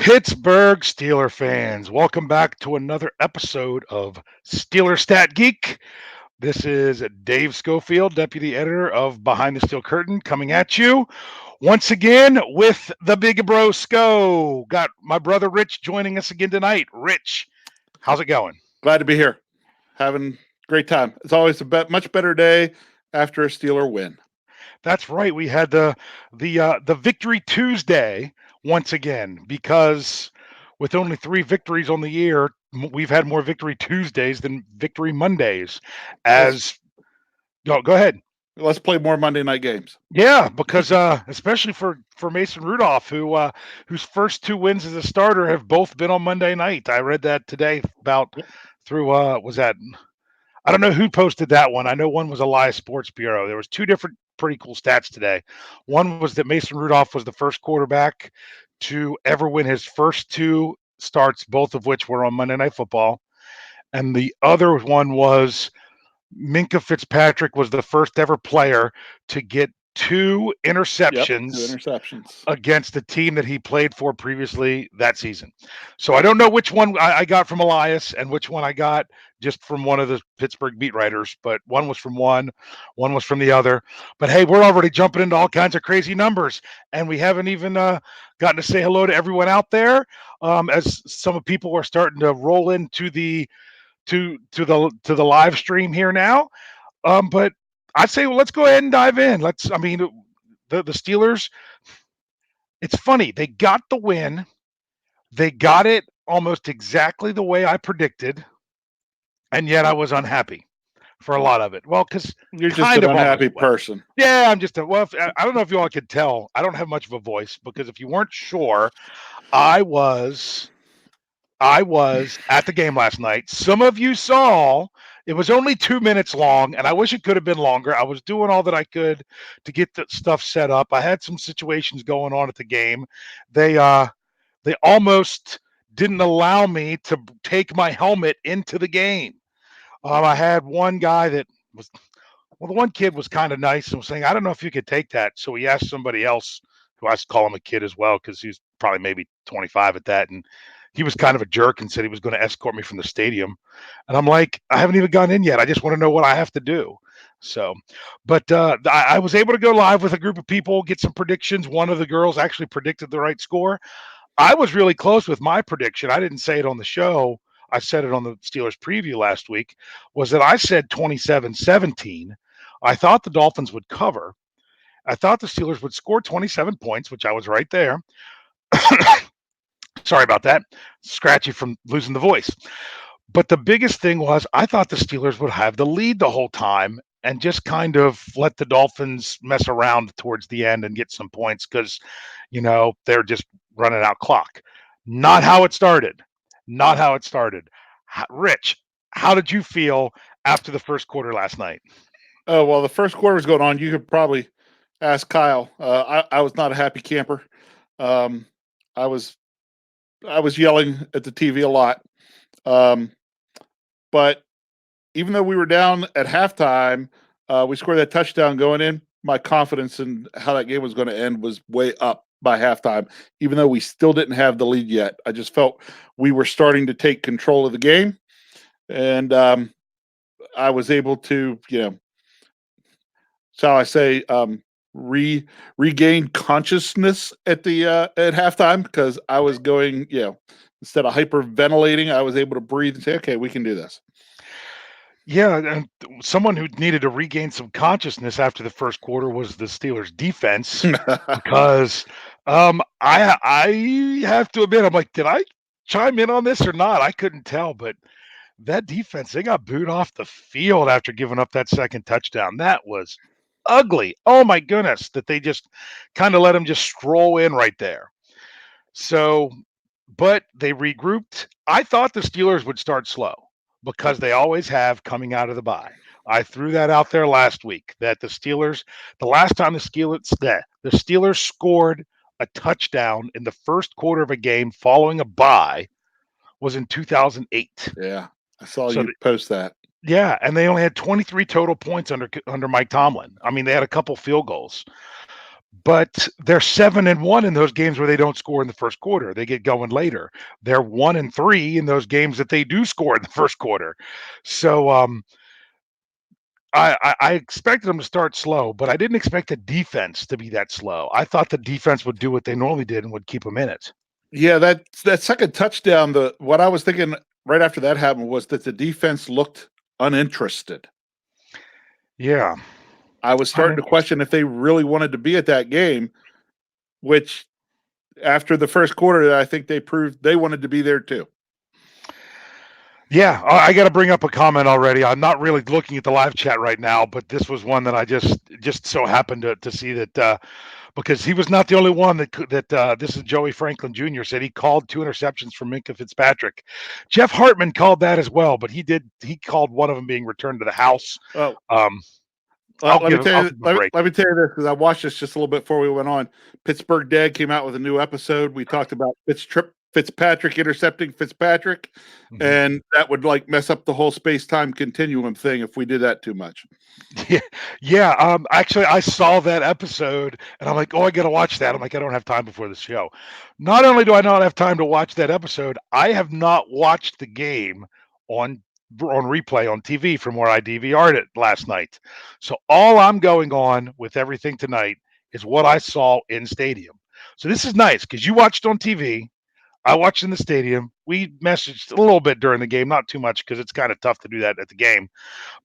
Pittsburgh Steeler fans, welcome back to another episode of Stat Geek. This is Dave Schofield, deputy editor of Behind the Steel Curtain, coming at you once again with the Big Bro Sco. Got my brother Rich joining us again tonight. Rich, how's it going? Glad to be here. Having a great time. It's always a much better day after a Steeler win. That's right. We had the Victory Tuesday once again because with only 3 victories on the year, we've had more Victory Tuesdays than Victory Mondays. Let's, As go ahead. let's play more Monday night games. Yeah, because especially for Mason Rudolph, whose first 2 wins as a starter have both been on Monday night. I read that today about through was that I don't know who posted that one. I know one was Elias Sports Bureau. There was 2 different pretty cool stats today. One was that Mason Rudolph was the first quarterback to ever win his first 2 starts, both of which were on Monday Night Football. And the other one was Minka Fitzpatrick was the first ever player to get 2 Yep, 2 interceptions interceptions. against the team that he played for previously that season. So I don't know which one I got from Elias and which one I got just from one of the Pittsburgh beat writers, but one was from one was from the other. But hey, we're already jumping into all kinds of crazy numbers, and we haven't even gotten to say hello to everyone out there. As some people are starting to roll into the to the live stream here now. But I'd say, well, let's go ahead and dive in. I mean, the Steelers, it's funny. They got the win. They got it almost exactly the way I predicted, and yet I was unhappy for a lot of it. Well, because You're just kind an of always unhappy was. person. Yeah, I'm just I don't know if you all could tell. I don't have much of a voice because if you weren't sure, I was I was at the game last night. Some of you saw it was only 2 minutes long, and I wish it could have been longer. I was doing all that I could to get the stuff set up. I had some situations going on at the game. They almost didn't allow me to take my helmet into the game. I had one guy that was well, the one kid was kind of nice and was saying, I don't know if you could take that. So he asked somebody else who I call him a kid as well, because he's probably maybe 25 at that. And he was kind of a jerk and said he was going to escort me from the stadium. And I'm like, I haven't even gone in yet. I just want to know what I have to do. So, but I was able to go live with a group of people, get some predictions. One of the girls actually predicted the right score. I was really close with my prediction. I didn't say it on the show. I said it on the Steelers preview last week, was that I said 27-17. I thought the Dolphins would cover. I thought the Steelers would score 27 points, which I was right there. Sorry about that. Scratchy from losing the voice. But the biggest thing was I thought the Steelers would have the lead the whole time and just kind of let the Dolphins mess around towards the end and get some points because, they're just running out clock. Not how it started. Not how it started. Rich, how did you feel after the first quarter last night? Oh, well, the first quarter was going on. You could probably ask Kyle. I was not a happy camper. Um, I was I was yelling at the TV a lot. Um, but even though we were down at halftime, we scored that touchdown going in. My confidence in how that game was going to end was way up by halftime, even though we still didn't have the lead yet. I just felt we were starting to take control of the game, and I was able to, shall I say, regain consciousness at the at halftime because I was going, instead of hyperventilating, I was able to breathe and say, "Okay, we can do this." Yeah, and someone who needed to regain some consciousness after the first quarter was the Steelers defense because I have to admit I'm like, did I chime in on this or not? I couldn't tell, but that defense, they got booed off the field after giving up that second touchdown. That was ugly. Oh my goodness, that they just kind of let him just stroll in right there. So, but they regrouped. I thought the Steelers would start slow because they always have coming out of the bye. I threw that out there last week that the last time the Steelers scored a touchdown in the first quarter of a game following a bye was in 2008. Yeah, I saw So you post that. yeah, and they only had 23 total points under Mike Tomlin. I mean, they had a couple field goals. but they're 7-1 in those games where they don't score in the first quarter. They get going later. They're 1-3 in those games that they do score in the first quarter. So I expected them to start slow, but I didn't expect the defense to be that slow. I thought the defense would do what they normally did and would keep them in it. Yeah, that second touchdown, what I was thinking right after that happened was that the defense looked uninterested. Yeah, I was starting to uninterested. question if they really wanted to be at that game, which after the first quarter, I think they proved they wanted to be there too. Yeah, I got to bring up a comment already. I'm not really looking at the live chat right now, but this was one that I just so happened to see that because he was not the only one that this is Joey Franklin Jr. said he called 2 interceptions from Minka Fitzpatrick. Jeff Hartman called that as well, but he called one of them being returned to the house. Oh, Um, let me tell I'll you, give him a break. let me tell you this because I watched this just a little bit before we went on. Pittsburgh Dad came out with a new episode. We talked about Fitzpatrick intercepting Fitzpatrick, Mhm. and that would like mess up the whole space time continuum thing if we did that too much. Yeah, yeah. Actually, I saw that episode, and I'm like, oh, I got to watch that. I'm like, I don't have time before the show. Not only do I not have time to watch that episode, I have not watched the game on replay on TV from where I DVR'd it last night. So all I'm going on with everything tonight is what I saw in stadium. So this is nice because you watched on TV. I watched in the stadium. We messaged a little bit during the game, not too much because it's kind of tough to do that at the game.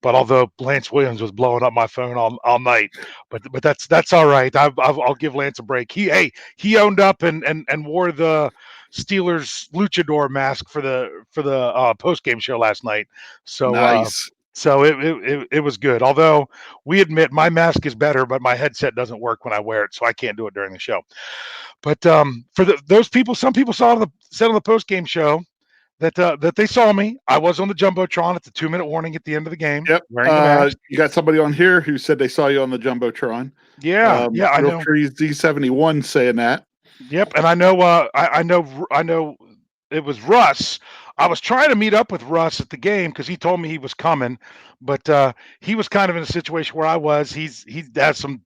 But although Lance Williams was blowing up my phone all night, but that's all right. I'll give Lance a break. He owned up and wore the Steelers luchador mask for the post game show last night. So Nice. it was good. Although we admit my mask is better, but my headset doesn't work when I wear it, so I can't do it during the show. But for those people, some people said on the post game show that they saw me. I was on the jumbotron at the 2-minute warning at the end of the game, Yep. wearing the mask. You got somebody on here who said they saw you on the jumbotron. Yeah, I Real know. Trees D71 saying that. Yep, and I know. I know. It was Russ. I was trying to meet up with Russ at the game because he told me he was coming, but he was kind of in a situation where I was. He has some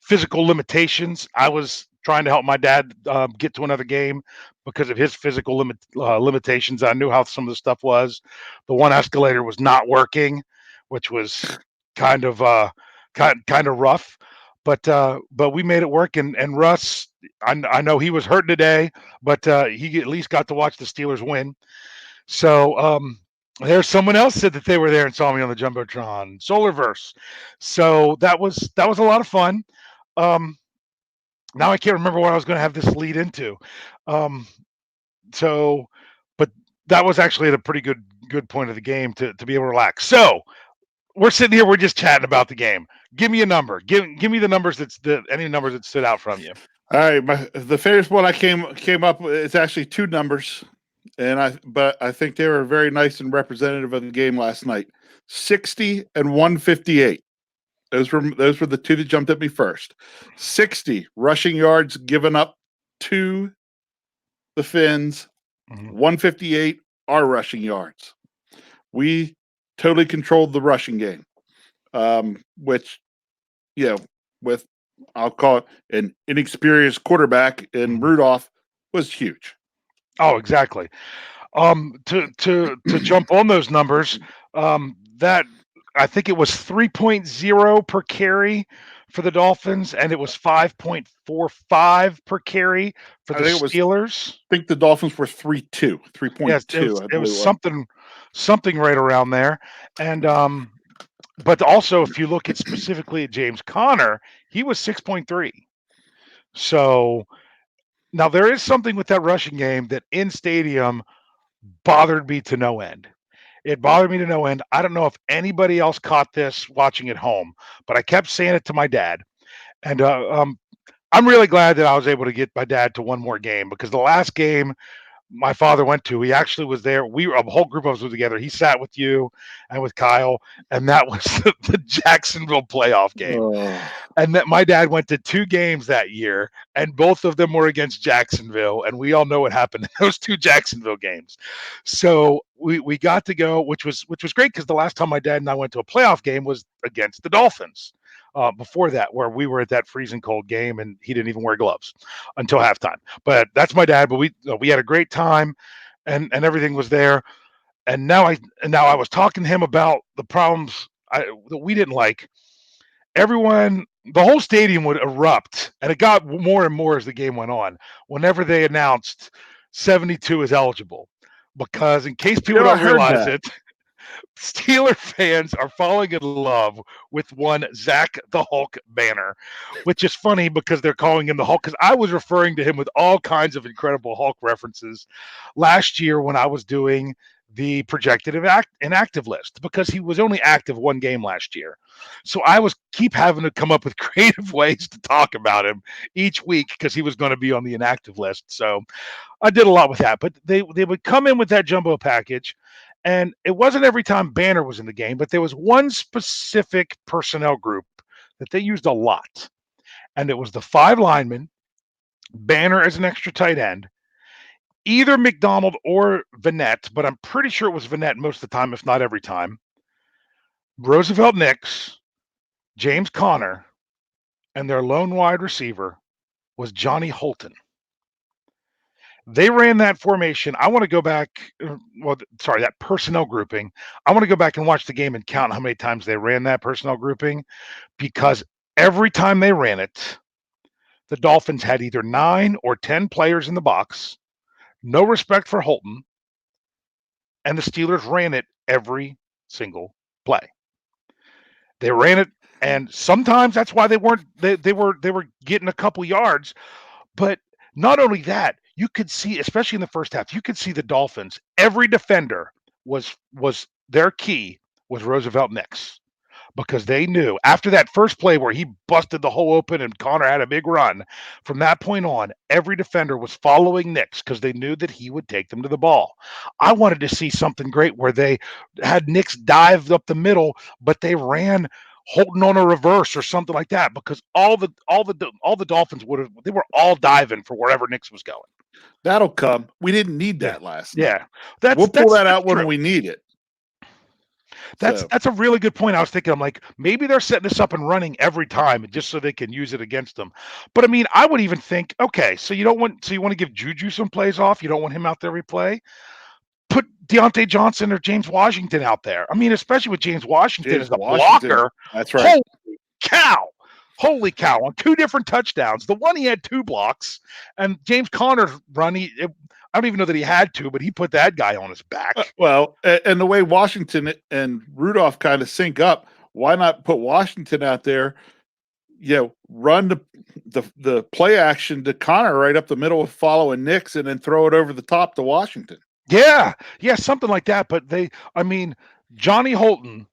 physical limitations. I was trying to help my dad get to another game because of his physical limitations. I knew how some of the stuff was. The one escalator was not working, which was kind of kind of rough. But we made it work, and Russ, I know he was hurting today, but he at least got to watch the Steelers win. So there's someone else said that they were there and saw me on the jumbotron, Solarverse. So that was a lot of fun. Um, Now I can't remember what I was going to have this lead into. Um, so, but that was actually at a pretty good point of the game to be able to relax. So we're sitting here, we're just chatting about the game. Give me a number. Give me the numbers any numbers that stood out from you. All right, the famous one I came up with. It's actually two numbers, but I think they were very nice and representative of the game last night. 60 and 158. Those were the two that jumped at me first. 60 rushing yards given up to the Finns. Mhm. 158 our rushing yards. We totally controlled the rushing game, which, you know, with I'll call it an inexperienced quarterback in Mhm. Rudolph was huge. Oh, exactly. To jump on those numbers, that I think it was 3.0 per carry for the Dolphins, and it was 5.45 per carry for I the think it was. Steelers. I think the Dolphins were 3-2, Yes, 3.2. I it was believe it was. something right around there, and but also if you look at specifically at James Conner, he was 6.3. So now there is something with that rushing game that in stadium bothered me to no end. It bothered me to no end. I don't know if anybody else caught this watching at home, but I kept saying it to my dad. And I'm really glad that I was able to get my dad to one more game because the last game my father went to, he actually was there. A whole group of us were together. He sat with you and with Kyle, and that was the Jacksonville playoff game. Oh, And that my dad went to 2 games that year, and both of them were against Jacksonville. And we all know what happened in those 2 Jacksonville games. So we got to go, which was great because the last time my dad and I went to a playoff game was against the Dolphins. before that, where we were at that freezing cold game and he didn't even wear gloves until halftime. But that's my dad. But we had a great time, and everything was there. And now I was talking to him about the problems that we didn't like. Everyone, the whole stadium would erupt, and it got more and more as the game went on. Whenever they announced 72 is eligible, because in case people I don't heard realize that. it, Steeler fans are falling in love with one Zach the Hulk Banner, which is funny because they're calling him the Hulk. Because I was referring to him with all kinds of incredible Hulk references last year when I was doing the projected inactive list, because he was only active one game last year. So I was keep having to come up with creative ways to talk about him each week because he was going to be on the inactive list. So I did a lot with that, but they would come in with that jumbo package, and it wasn't every time Banner was in the game, but there was one specific personnel group that they used a lot, and it was the 5 linemen, Banner as an extra tight end, either McDonald or Vanette, but I'm pretty sure it was Vanette most of the time, if not every time. Roosevelt Nix, James Conner, and their lone wide receiver was Johnny Holton. They ran that formation. I want to go back. That personnel grouping. I want to go back and watch the game and count how many times they ran that personnel grouping, because every time they ran it, the Dolphins had either 9 or 10 players in the box, no respect for Holton, and the Steelers ran it every single play. They ran it, and sometimes that's why they were getting a couple yards. But not only that, you could see, especially in the first half, you could see the Dolphins. Every defender was their key was Roosevelt Nix, because they knew after that first play where he busted the hole open and Connor had a big run. From that point on, every defender was following Nix because they knew that he would take them to the ball. I wanted to see something great where they had Nix dive up the middle, but they ran Holton on a reverse or something like that, because all the Dolphins they were all diving for wherever Nix was going. That'll come. We didn't need Yeah, that last night. yeah, that's We'll pull that's that that's out when true. we need it. That's So that's a really good point. I was thinking, I'm like, maybe they're setting this up and running every time just so they can use it against them. But I mean, I would even think, okay, so you want to give Juju some plays off. You don't want him out there every play. Put Deontay Johnson or James Washington out there. I mean, especially with James Washington James as a Washington. blocker. That's right. Holy cow. Holy cow. On 2 different touchdowns. The one he had 2 blocks, and James Conner's run, I don't even know that he had to, but he put that guy on his back. Well, and the way Washington and Rudolph kind of sync up, why not put Washington out there? Run the play action to Connor right up the middle of following Nix, and then throw it over the top to Washington. Yeah, something like that. But Johnny Holton.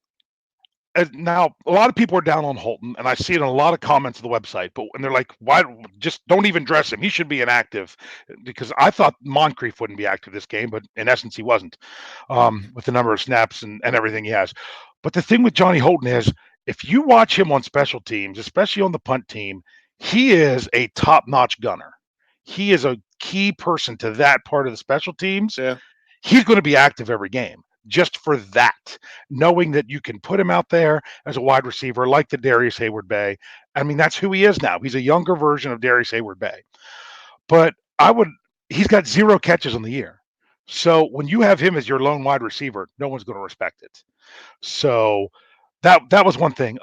Now, a lot of people are down on Holton, and I see it in a lot of comments on the website. And they're like, "Why? Just don't even dress him. He should be inactive." Because I thought Moncrief wouldn't be active this game, but in essence, he wasn't, with the number of snaps and everything he has. But the thing with Johnny Holton is, if you watch him on special teams, especially on the punt team, he is a top-notch gunner. He is a key person to that part of the special teams. Yeah. He's going to be active every game just for that, knowing that you can put him out there as a wide receiver like the Darius Hayward Bay. I mean, that's who he is now. He's a younger version of Darius Hayward Bay. But he's got 0 catches on the year. So when you have him as your lone wide receiver, no one's going to respect it. So that was one thing.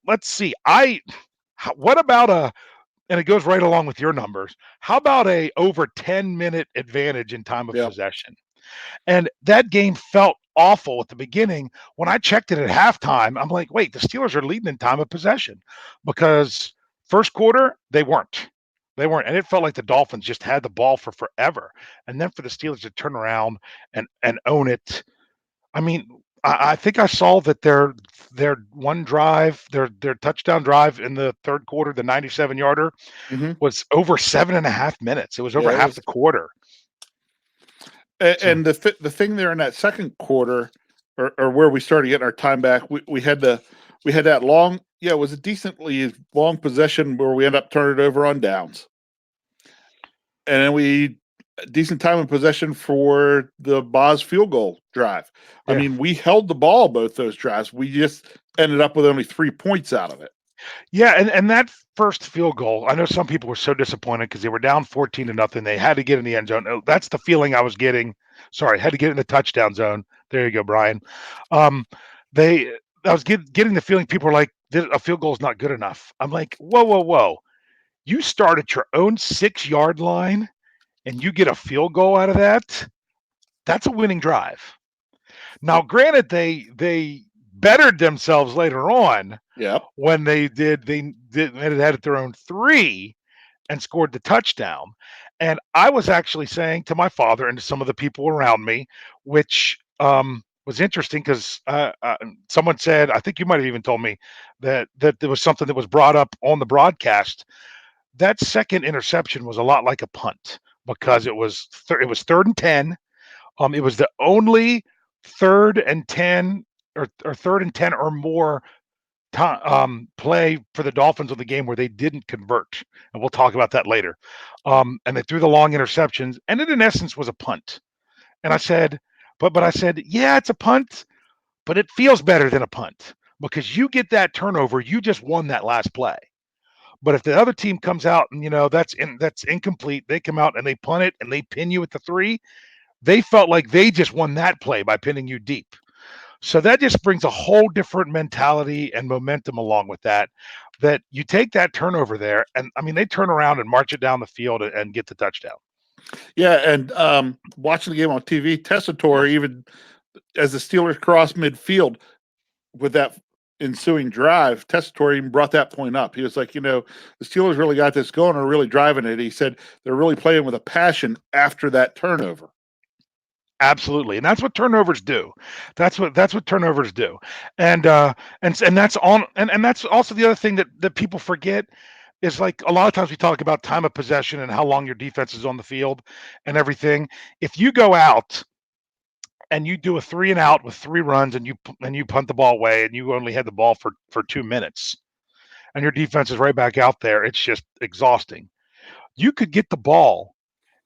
Let's see. What about and it goes right along with your numbers. How about a over 10-minute advantage in time of possession? And that game felt awful at the beginning. When I checked it at halftime, I'm like, wait, the Steelers are leading in time of possession, because first quarter, they weren't. They weren't. And it felt like the Dolphins just had the ball for forever. And then for the Steelers to turn around and own it. I mean, I think I saw that their one drive, their touchdown drive in the third quarter, the 97-yarder, was over 7.5 minutes. It was over half the quarter. And the thing there in that second quarter, or where we started getting our time back, we had that long, it was a decently long possession where we end up turning it over on downs, and then decent time in possession for the Boz field goal drive. Yeah. I mean, we held the ball both those drives. We just ended up with only 3 points out of it. Yeah, and that first field goal, I know some people were so disappointed because they were down 14 to nothing. They had to get in the end zone. Oh, that's the feeling I was getting. Sorry, had to get in the touchdown zone. There you go, Brian. Um, they, I was getting the feeling people were like, a field goal is not good enough. I'm like, whoa, whoa, whoa! You start at your own 6 yard line and you get a field goal out of that. That's a winning drive. Now, granted, they bettered themselves later on Yep. when they had it their own three and scored the touchdown. And I was actually saying to my father and to some of the people around me, which was interesting because someone said, I think you might have even told me that there was something that was brought up on the broadcast. That second interception was a lot like a punt because it was 3rd and 10. It was the only 3rd and 10 or 3rd and 10 or more play for the Dolphins of the game where they didn't convert, and we'll talk about that later. And they threw the long interceptions, and it in essence was a punt. And I said, but I said, yeah, it's a punt, but it feels better than a punt because you get that turnover, you just won that last play. But if the other team comes out and that's incomplete, they come out and they punt it and they pin you at the 3, they felt like they just won that play by pinning you deep. So that just brings a whole different mentality and momentum along with that. That you take that turnover there, and I mean they turn around and march it down the field and get the touchdown. Yeah, and watching the game on TV, Tessitore, even as the Steelers crossed midfield with that ensuing drive, Tessitore even brought that point up. He was like, the Steelers really got this going, are really driving it. He said they're really playing with a passion after that turnover. Absolutely, and that's what turnovers do. That's what turnovers do, and that's on, and that's also the other thing that people forget is like a lot of times we talk about time of possession and how long your defense is on the field and everything. If you go out and you do a 3 and out with 3 runs and you punt the ball away and you only had the ball for 2 minutes and your defense is right back out there, it's just exhausting. You could get the ball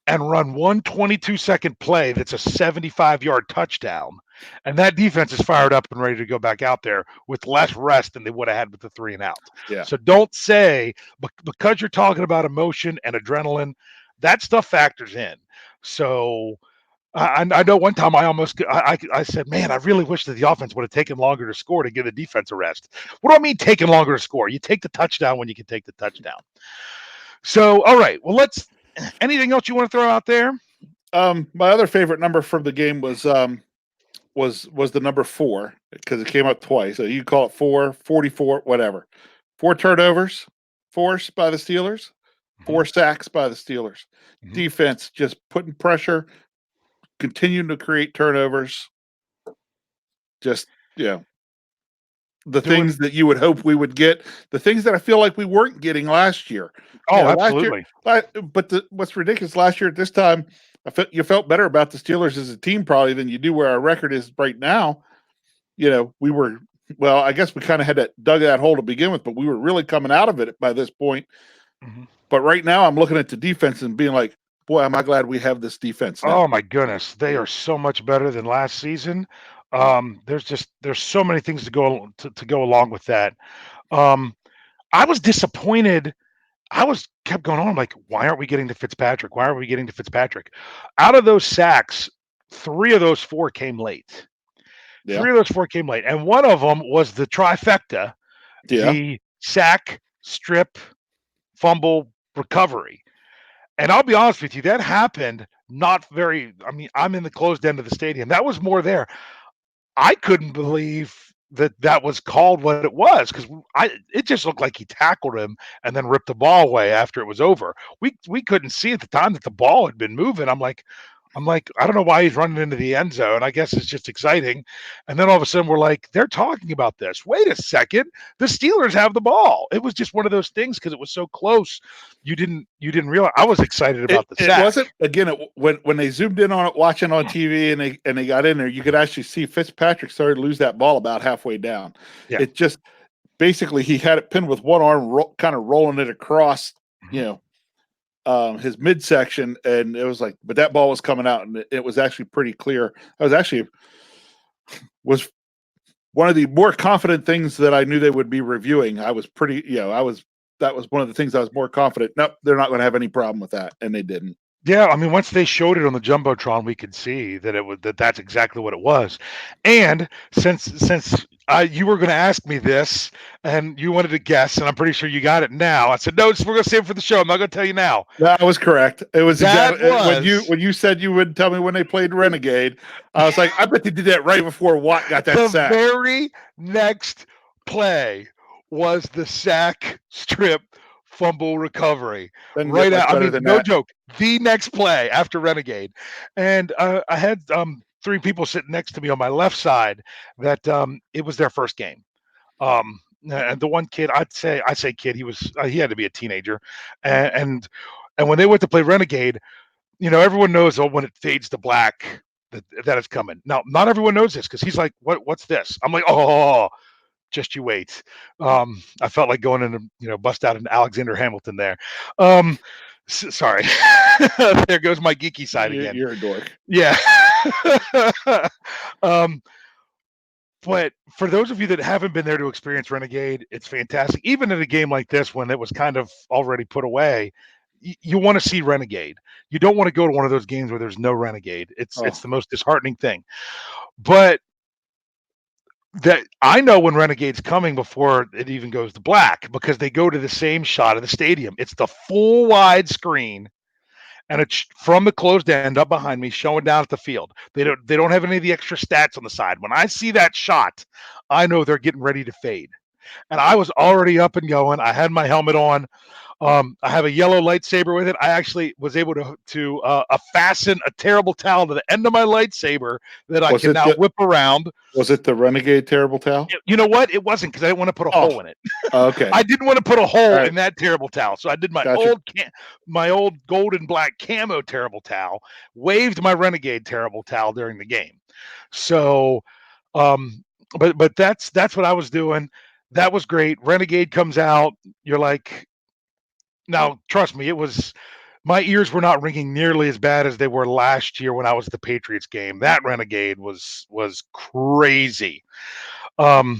and run one 22-second play that's a 75-yard touchdown. And that defense is fired up and ready to go back out there with less rest than they would have had with the 3 and out. Yeah. So don't say, because you're talking about emotion and adrenaline, that stuff factors in. So I know one time I said, man, I really wish that the offense would have taken longer to score to give the defense a rest. What do I mean taking longer to score? You take the touchdown when you can take the touchdown. So, all right, well, anything else you want to throw out there? My other favorite number from the game was the number 4 because it came up twice. So you call it 44, whatever. 4 turnovers forced by the Steelers, 4 sacks by the Steelers. Mhm. Defense just putting pressure, continuing to create turnovers. Just the Doing things that you would hope we would get, the things that I feel like we weren't getting last year. Last year, absolutely. but what's ridiculous, last year at this time, you felt better about the Steelers as a team probably than you do where our record is right now. We were, well, I guess we kind of had that dug that hole to begin with, but we were really coming out of it by this point. Mhm. But right now, I'm looking at the defense and being like, boy, am I glad we have this defense now. Oh my goodness, they are so much better than last season. There's so many things to go along with that. Um, I was disappointed. I was kept going on like, why aren't we getting to Fitzpatrick? Why aren't we getting to Fitzpatrick? Out of those sacks, 3 of those 4 came late. Yeah. 3 of those 4 came late, and one of them was the trifecta: Yeah. the sack, strip, fumble, recovery. And I'll be honest with you, that happened not very. I mean, I'm in the closed end of the stadium. That was more there. I couldn't believe that was called what it was because it just looked like he tackled him and then ripped the ball away after it was over. We couldn't see at the time that the ball had been moving. I'm like, I don't know why he's running into the end zone. I guess it's just exciting. And then all of a sudden we're like, they're talking about this. Wait a second. The Steelers have the ball. It was just one of those things because it was so close. You didn't realize. I was excited about the It sack. wasn't again when they zoomed in on it, watching on TV, and they got in there. You could actually see Fitzpatrick started to lose that ball about halfway down. Yeah. It just basically he had it pinned with one arm, kind of rolling it across, his midsection, and it was like, but that ball was coming out, and it was actually pretty clear. I was actually one of the more confident things that I knew they would be reviewing. I was pretty, that was one of the things I was more confident. Nope, they're not going to have any problem with that, and they didn't. Yeah, I mean, once they showed it on the jumbotron, we could see that that's exactly what it was. And since you were going to ask me this and you wanted to guess, and I'm pretty sure you got it now. I said no, we're going to save it for the show. I'm not going to tell you now. That was correct. It was That exactly was when you said you wouldn't tell me when they played Renegade. I was like, I bet they did that right before Watt got that the sack. very next play was the sack strip fumble recovery. Doesn't Right get much out. I better mean, than no that. joke. The next play after Renegade, and I had three people sitting next to me on my left side that it was their first game. And the one kid, I say kid, he had to be a teenager, and when they went to play Renegade, everyone knows when it fades to black that it's coming. Now, not everyone knows this because he's like, what's this? I'm like, oh, just you wait. I felt like going in and bust out an Alexander Hamilton there. Sorry, there goes my geeky side again. You're a dork. Yeah. um, but for those of you that haven't been there to experience Renegade, it's fantastic. Even in a game like this, when it was kind of already put away, you want to see Renegade. You don't want to go to one of those games where there's no Renegade. It's the most disheartening thing. But that I know when Renegade's coming before it even goes to black because they go to the same shot of the stadium. It's the full wide screen, and it's from the closed end up behind me, showing down at the field. They don't have any of the extra stats on the side. When I see that shot, I know they're getting ready to fade. And I was already up and going. I had my helmet on. I have a yellow lightsaber with it. I actually was able to fasten a terrible towel to the end of my lightsaber that I can now whip around. Was it the Renegade terrible towel? You know what? It wasn't because I didn't want to put a hole in it. Okay. I didn't want to put a hole in that terrible towel. So I did my old gold and black camo terrible towel, waved my Renegade terrible towel during the game. So, but that's what I was doing. That was great. Renegade comes out. You're like, now trust me, my ears were not ringing nearly as bad as they were last year when I was at the Patriots game. That Renegade was crazy. But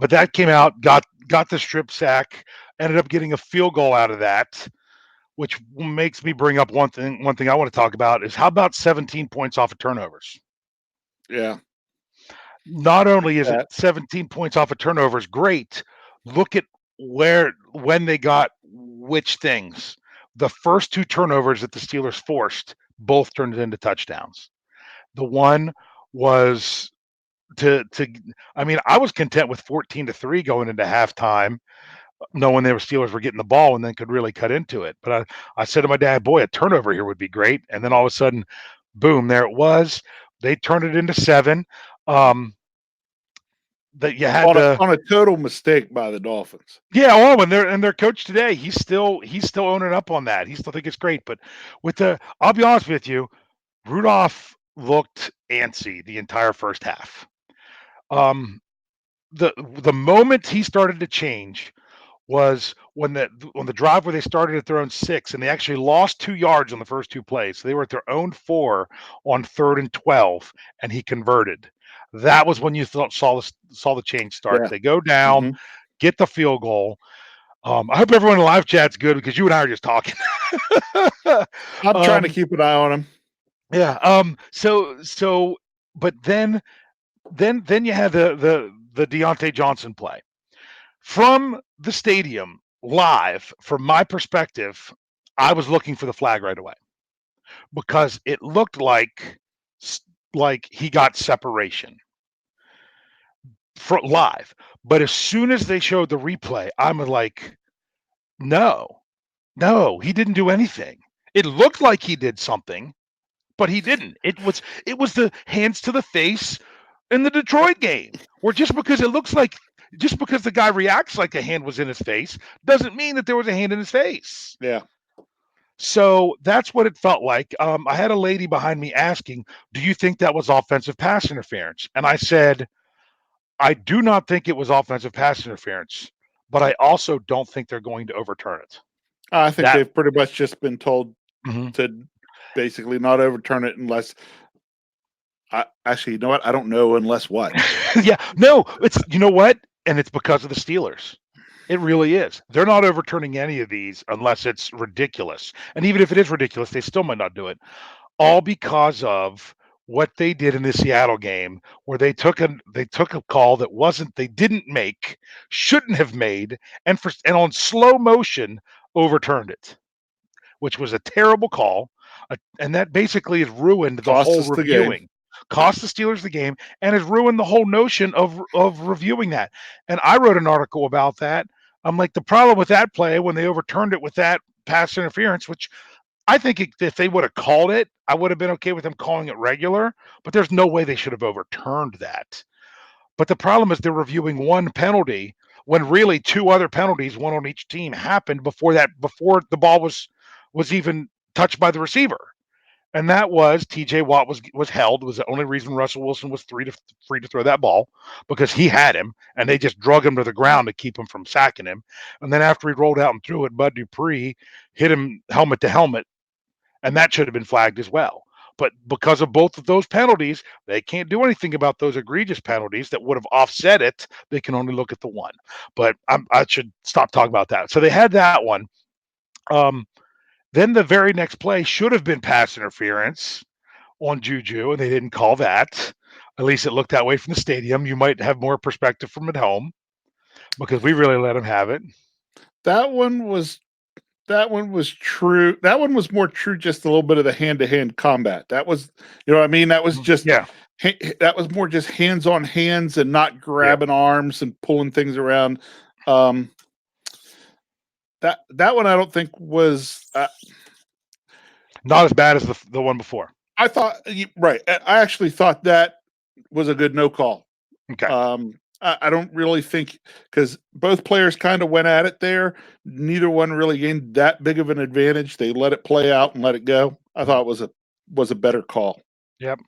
that came out, got the strip sack, ended up getting a field goal out of that, which makes me bring up one thing I want to talk about is how about 17 points off of turnovers? Yeah. Not only is it 17 points off of turnovers, great. Look at when they got which things. The first two turnovers that the Steelers forced both turned into touchdowns. The one was I was content with 14-3 going into halftime, knowing the Steelers were getting the ball and then could really cut into it. But I said to my dad, boy, a turnover here would be great. And then all of a sudden, boom, there it was. They turned it into 7. That you had on a total mistake by the Dolphins. Yeah, and their coach today, he's still owning up on that. He still think it's great. But I'll be honest with you, Rudolph looked antsy the entire first half. The moment he started to change was when the drive where they started at their own 6 and they actually lost 2 yards on the first 2 plays. So they were at their own 4 on 3rd and 12, and he converted. That was when you saw the change start. Yeah. They go down, get the field goal. I hope everyone in the live chat's good because you and I are just talking. I'm trying to keep an eye on him. Yeah. So, but then you had the Deontay Johnson play from the stadium live. From my perspective, I was looking for the flag right away because it looked like he got separation for live. But as soon as they showed the replay, I'm like, no, he didn't do anything. It looked like he did something, but he didn't. It was the hands to the face in the Detroit game, where just because the guy reacts like a hand was in his face doesn't mean that there was a hand in his face. Yeah. So that's what it felt like. I had a lady behind me asking, do you think that was offensive pass interference? And I said, I do not think it was offensive pass interference, but I also don't think they're going to overturn it. I think they've pretty much just been told to basically not overturn it unless Actually, you know what? I don't know unless what. Yeah, no, it's you know what, and it's because of the Steelers. It really is. They're not overturning any of these unless it's ridiculous, and even if it is ridiculous, they still might not do it. All because of what they did in the Seattle game, where they took a call that wasn't they didn't make, shouldn't have made, and on slow motion overturned it, which was a terrible call, and that basically has ruined the Cost whole us the game. reviewing. Cost the Steelers the game, and has ruined the whole notion of reviewing that. And I wrote an article about that. I'm like, the problem with that play when they overturned it with that pass interference, which I think if they would have called it, I would have been okay with them calling it regular. But there's no way they should have overturned that. But the problem is they're reviewing one penalty when really two other penalties, one on each team, happened before the ball was even touched by the receiver. And that was TJ Watt was held, was the only reason Russell Wilson was free to throw that ball, because he had him and they just drug him to the ground to keep him from sacking him. And then after he rolled out and threw it, Bud Dupree hit him helmet to helmet, and that should have been flagged as well. But because of both of those penalties, they can't do anything about those egregious penalties that would have offset it. They can only look at the one. But I should stop talking about that. So they had that one. Um, then the very next play should have been pass interference on Juju, and they didn't call that. At least it looked that way from the stadium. You might have more perspective from at home because we really let them have it. That one was true. That one was more true. Just a little bit of the hand to hand combat. That was, you know what I mean. That was just Yeah, that was more just hands on hands and not yeah. grabbing arms and pulling things around. Um, that one I don't think was. Not as bad as the one before. I thought right. I actually thought that was a good no call. Okay. I don't really think, because both players kind of went at it there. Neither one really gained that big of an advantage. They let it play out and let it go. I thought it was a better call. Yep.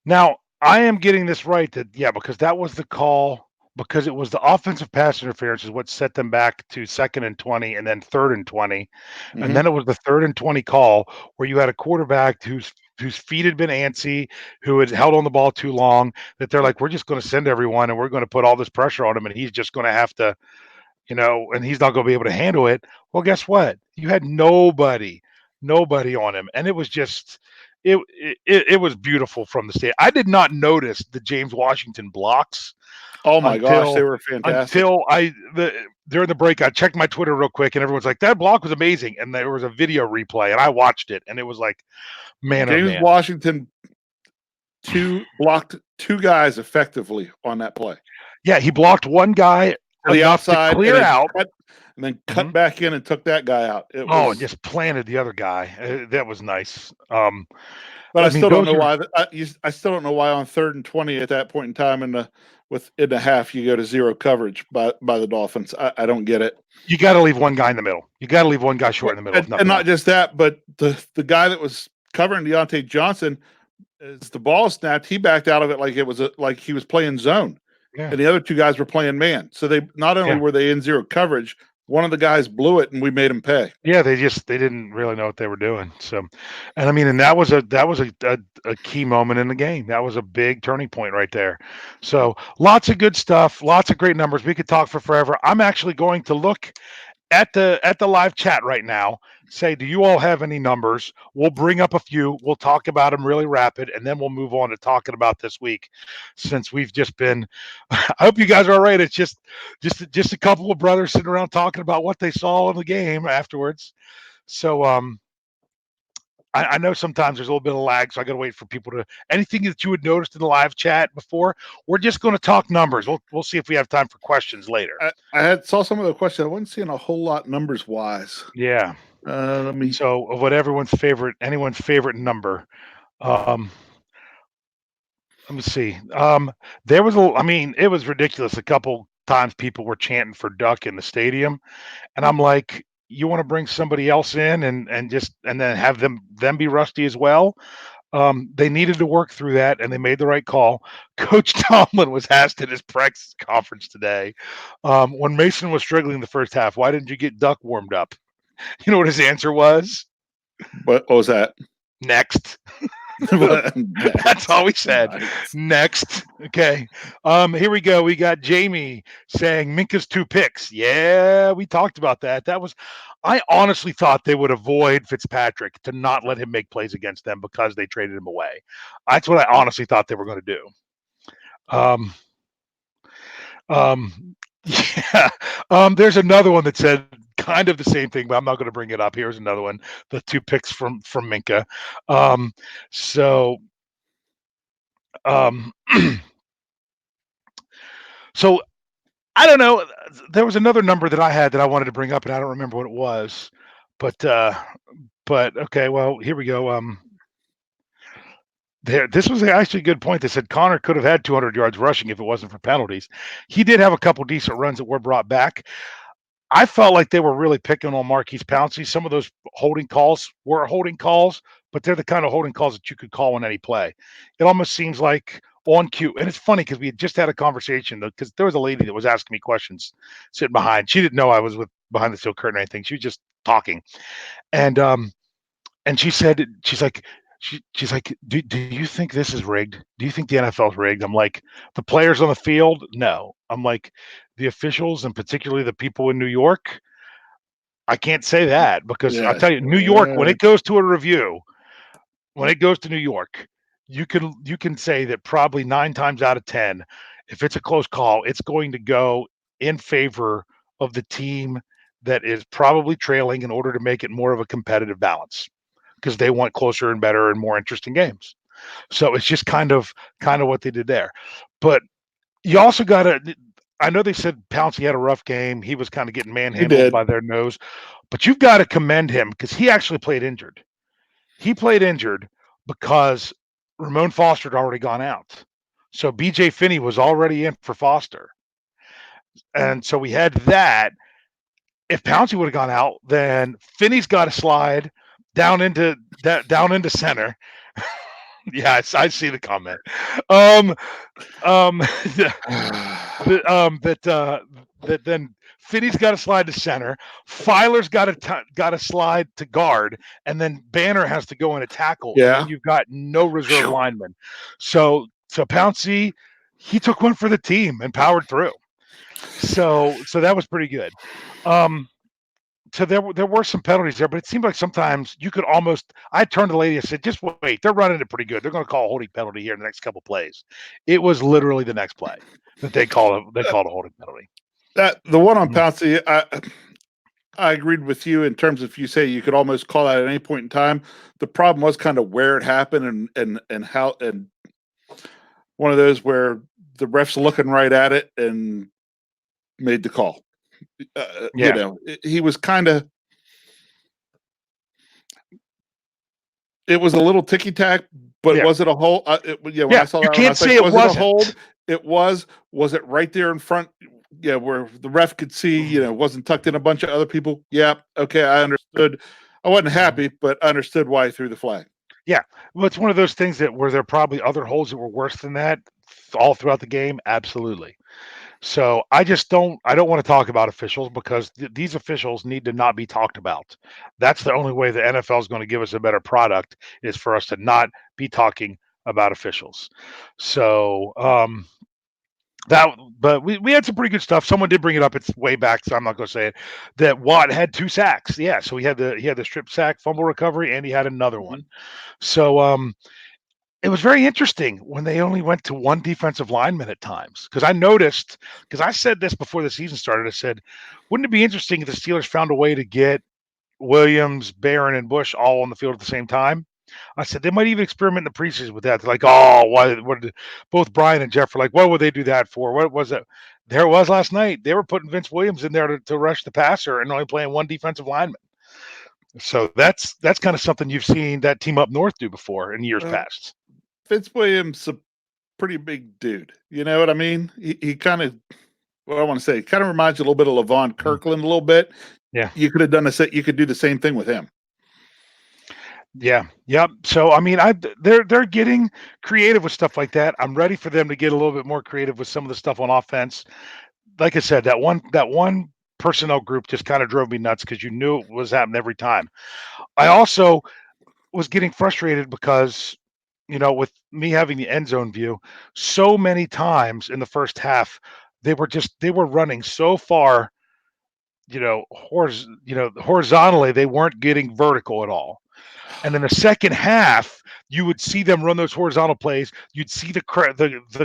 Now, I am getting this right that yeah, because that was the call, because it was the offensive pass interference is what set them back to 2nd and 20 and then 3rd and 20. And Mm-hmm. then it was the 3rd and 20 call where you had a quarterback whose feet had been antsy, who had held on the ball too long, that they're like, we're just going to send everyone and we're going to put all this pressure on him and he's just going to have to, and he's not going to be able to handle it. Well, guess what? You had nobody on him, and it was just it was beautiful from the state. I did not notice the James Washington blocks Oh my gosh, they until were fantastic. until during the break. I checked my Twitter real quick, and everyone's like, "That block was amazing," and there was a video replay, and I watched it, and it was like, man, oh James man, Washington blocked two guys effectively on that play. yeah, he blocked one guy To the enough to outside clear out. and then cut back in and took that guy out. It Oh, and was, just planted the other guy. That was nice. but I I mean, still don't those know are why. I still don't know why on 3rd and 20 at that point in time in the half you go to zero coverage by the Dolphins. I don't get it. you got to leave one guy in the middle. You got to leave one guy short in the middle. If And nothing not else. just that, but the guy that was covering Deontay Johnson, as the ball snapped, he backed out of it like it was like he was playing zone, Yeah, and the other two guys were playing man. So they not only yeah, were they in zero coverage, one of the guys blew it, and we made him pay. yeah. They didn't really know what they were doing. So, and I mean, and that was a key moment in the game. That was a big turning point right there. So lots of good stuff. Lots of great numbers. We could talk for forever. I'm actually going to look at the live chat right now. Say, do you all have any numbers? We'll bring up a few. We'll talk about them really rapid, and then we'll move on to talking about this week, since we've just been. I hope you guys are all right. It's just a couple of brothers sitting around talking about what they saw in the game afterwards. So I know sometimes there's a little bit of lag, so I got to wait for people to anything that you had noticed in the live chat before. We're just going to talk numbers. We'll see if we have time for questions later. I had saw some of the questions. I wasn't seeing a whole lot numbers wise. Yeah. Let me. So of what anyone's favorite number. Um, let me see. There was I mean, it was ridiculous. A couple times people were chanting for Duck in the stadium, and I'm like, you want to bring somebody else in and then have them be rusty as well. They needed to work through that, and they made the right call. Coach Tomlin was asked at his press conference today, when Mason was struggling in the first half, why didn't you get Duck warmed up? You know what his answer was? What was that? Next. That's all we said. Nice. Next. Okay. Here we go. We got Jamie saying Minka's 2 picks. Yeah, we talked about that. I honestly thought they would avoid Fitzpatrick to not let him make plays against them because they traded him away. That's what I honestly thought they were going to do. Um, yeah. There's another one that said kind of the same thing, but I'm not going to bring it up. Here's another one: the 2 picks from Minka. So, um, so I don't know. There was another number that I had that I wanted to bring up, and I don't remember what it was. But okay. Well, here we go. This was actually a good point. They said Connor could have had 200 yards rushing if it wasn't for penalties. He did have a couple decent runs that were brought back. I felt like they were really picking on Marquise Pouncey. Some of those holding calls were holding calls, but they're the kind of holding calls that you could call on any play. It almost seems like on cue. And it's funny because we had just had a conversation because there was a lady that was asking me questions sitting behind. She didn't know I was with behind the steel curtain or anything. She was just talking. And she said, she's like, do you think this is rigged? Do you think the NFL's rigged? I'm like, the players on the field? No. I'm like, the officials and particularly the people in New York, I can't say that because I'll Yeah. tell you, New York, when it goes to a review, when it goes to New York, you can say that probably 9 times out of 10, if it's a close call, it's going to go in favor of the team that is probably trailing in order to make it more of a competitive balance because they want closer and better and more interesting games. So it's just kind of what they did there. But you also got to. I know they said Pouncey had a rough game. He was kind of getting manhandled by their nose, but you've got to commend him because he actually played injured. He played injured because Ramon Foster had already gone out. So BJ Finney was already in for Foster. And so we had that. If Pouncey would have gone out, then Finney's got to slide down into center. Yeah, I see the comment. That then Finney's got to slide to center. Filer's got to slide to guard, and then Banner has to go in a tackle. Yeah. And then you've got no reserve linemen. So Pouncey, he took one for the team and powered through. So that was pretty good. So there were some penalties there, but it seemed like sometimes you could almost. I turned to the lady and said, "Just wait, they're running it pretty good. They're going to call a holding penalty here in the next couple plays." It was literally the next play that they called a holding penalty. That the one on Pouncey, I agreed with you in terms of you say you could almost call that at any point in time. The problem was kind of where it happened and how, and one of those where the ref's looking right at it and made the call. You know, he was kind of. It was a little ticky tack, but was it a hold? When I saw that, you can't say it wasn't. wasn't A hold. It was. Was it right there in front? Yeah, where the ref could see. You know, wasn't tucked in a bunch of other people. Yeah, okay, I understood. I wasn't happy, but I understood why he threw the flag. Yeah, well, it's one of those things that were there probably other holds that were worse than that all throughout the game. Absolutely. So I don't want to talk about officials because these officials need to not be talked about. That's the only way the NFL is going to give us a better product is for us to not be talking about officials. So but we had some pretty good stuff. Someone did bring it up. It's way back, so I'm not going to say it. That Watt had 2 sacks. Yeah, so he had the strip sack, fumble recovery, and he had another one. So it was very interesting when they only went to one defensive lineman at times. Because I noticed, because I said this before the season started, I said, wouldn't it be interesting if the Steelers found a way to get Williams, Barron, and Bush all on the field at the same time? I said they might even experiment in the preseason with that. They're like, oh, why? What did both Brian and Jeff were like, what would they do that for? What was it? There it was last night. They were putting Vince Williams in there to rush the passer and only playing one defensive lineman. So that's kind of something you've seen that team up north do before in years past. Vince Williams, a pretty big dude. You know what I mean? He kind of, what I want to say, kind of reminds you a little bit of Levon Kirkland a little bit. Yeah, you could have done you could do the same thing with him. Yeah. Yep. So I mean, they're getting creative with stuff like that. I'm ready for them to get a little bit more creative with some of the stuff on offense. Like I said, that one personnel group just kind of drove me nuts because you knew it was happening every time. I also was getting frustrated because with me having the end zone view, so many times in the first half, they were running so far, horizontally, they weren't getting vertical at all. And in the second half, you would see them run those horizontal plays. You'd see the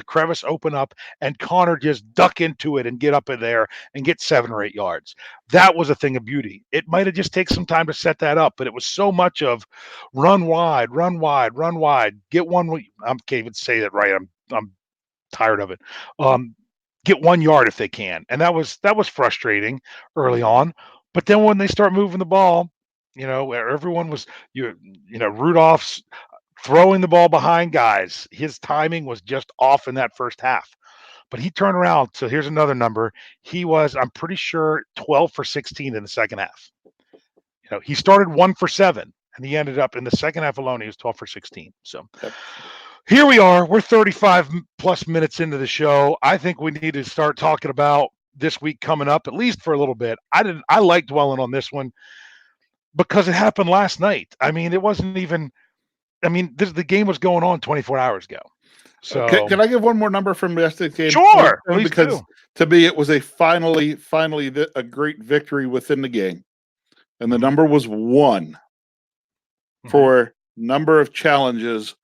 crevice open up, and Connor just duck into it and get up in there and get 7 or 8 yards. That was a thing of beauty. It might have just taken some time to set that up, but it was so much of run wide, run wide, run wide, get one. I can't even say that right. I'm tired of it. Um, get 1 yard if they can, and that was frustrating early on. But then when they start moving the ball, where everyone was Rudolph's throwing the ball behind guys. His timing was just off in that first half. But he turned around. So here's another number. He was, I'm pretty sure, 12 for 16 in the second half. He started 1 for 7, and he ended up in the second half alone. He was 12 for 16. So Yep. here we are. We're 35 plus minutes into the show. I think we need to start talking about this week coming up, at least for a little bit. I like dwelling on this one because it happened last night. I mean, it wasn't even. I mean, the game was going on 24 hours ago. So Can I give one more number from yesterday's game? sure, please Because do. to me, it was a finally a great victory within the game, and the Mhm. number was 1 for number of challenges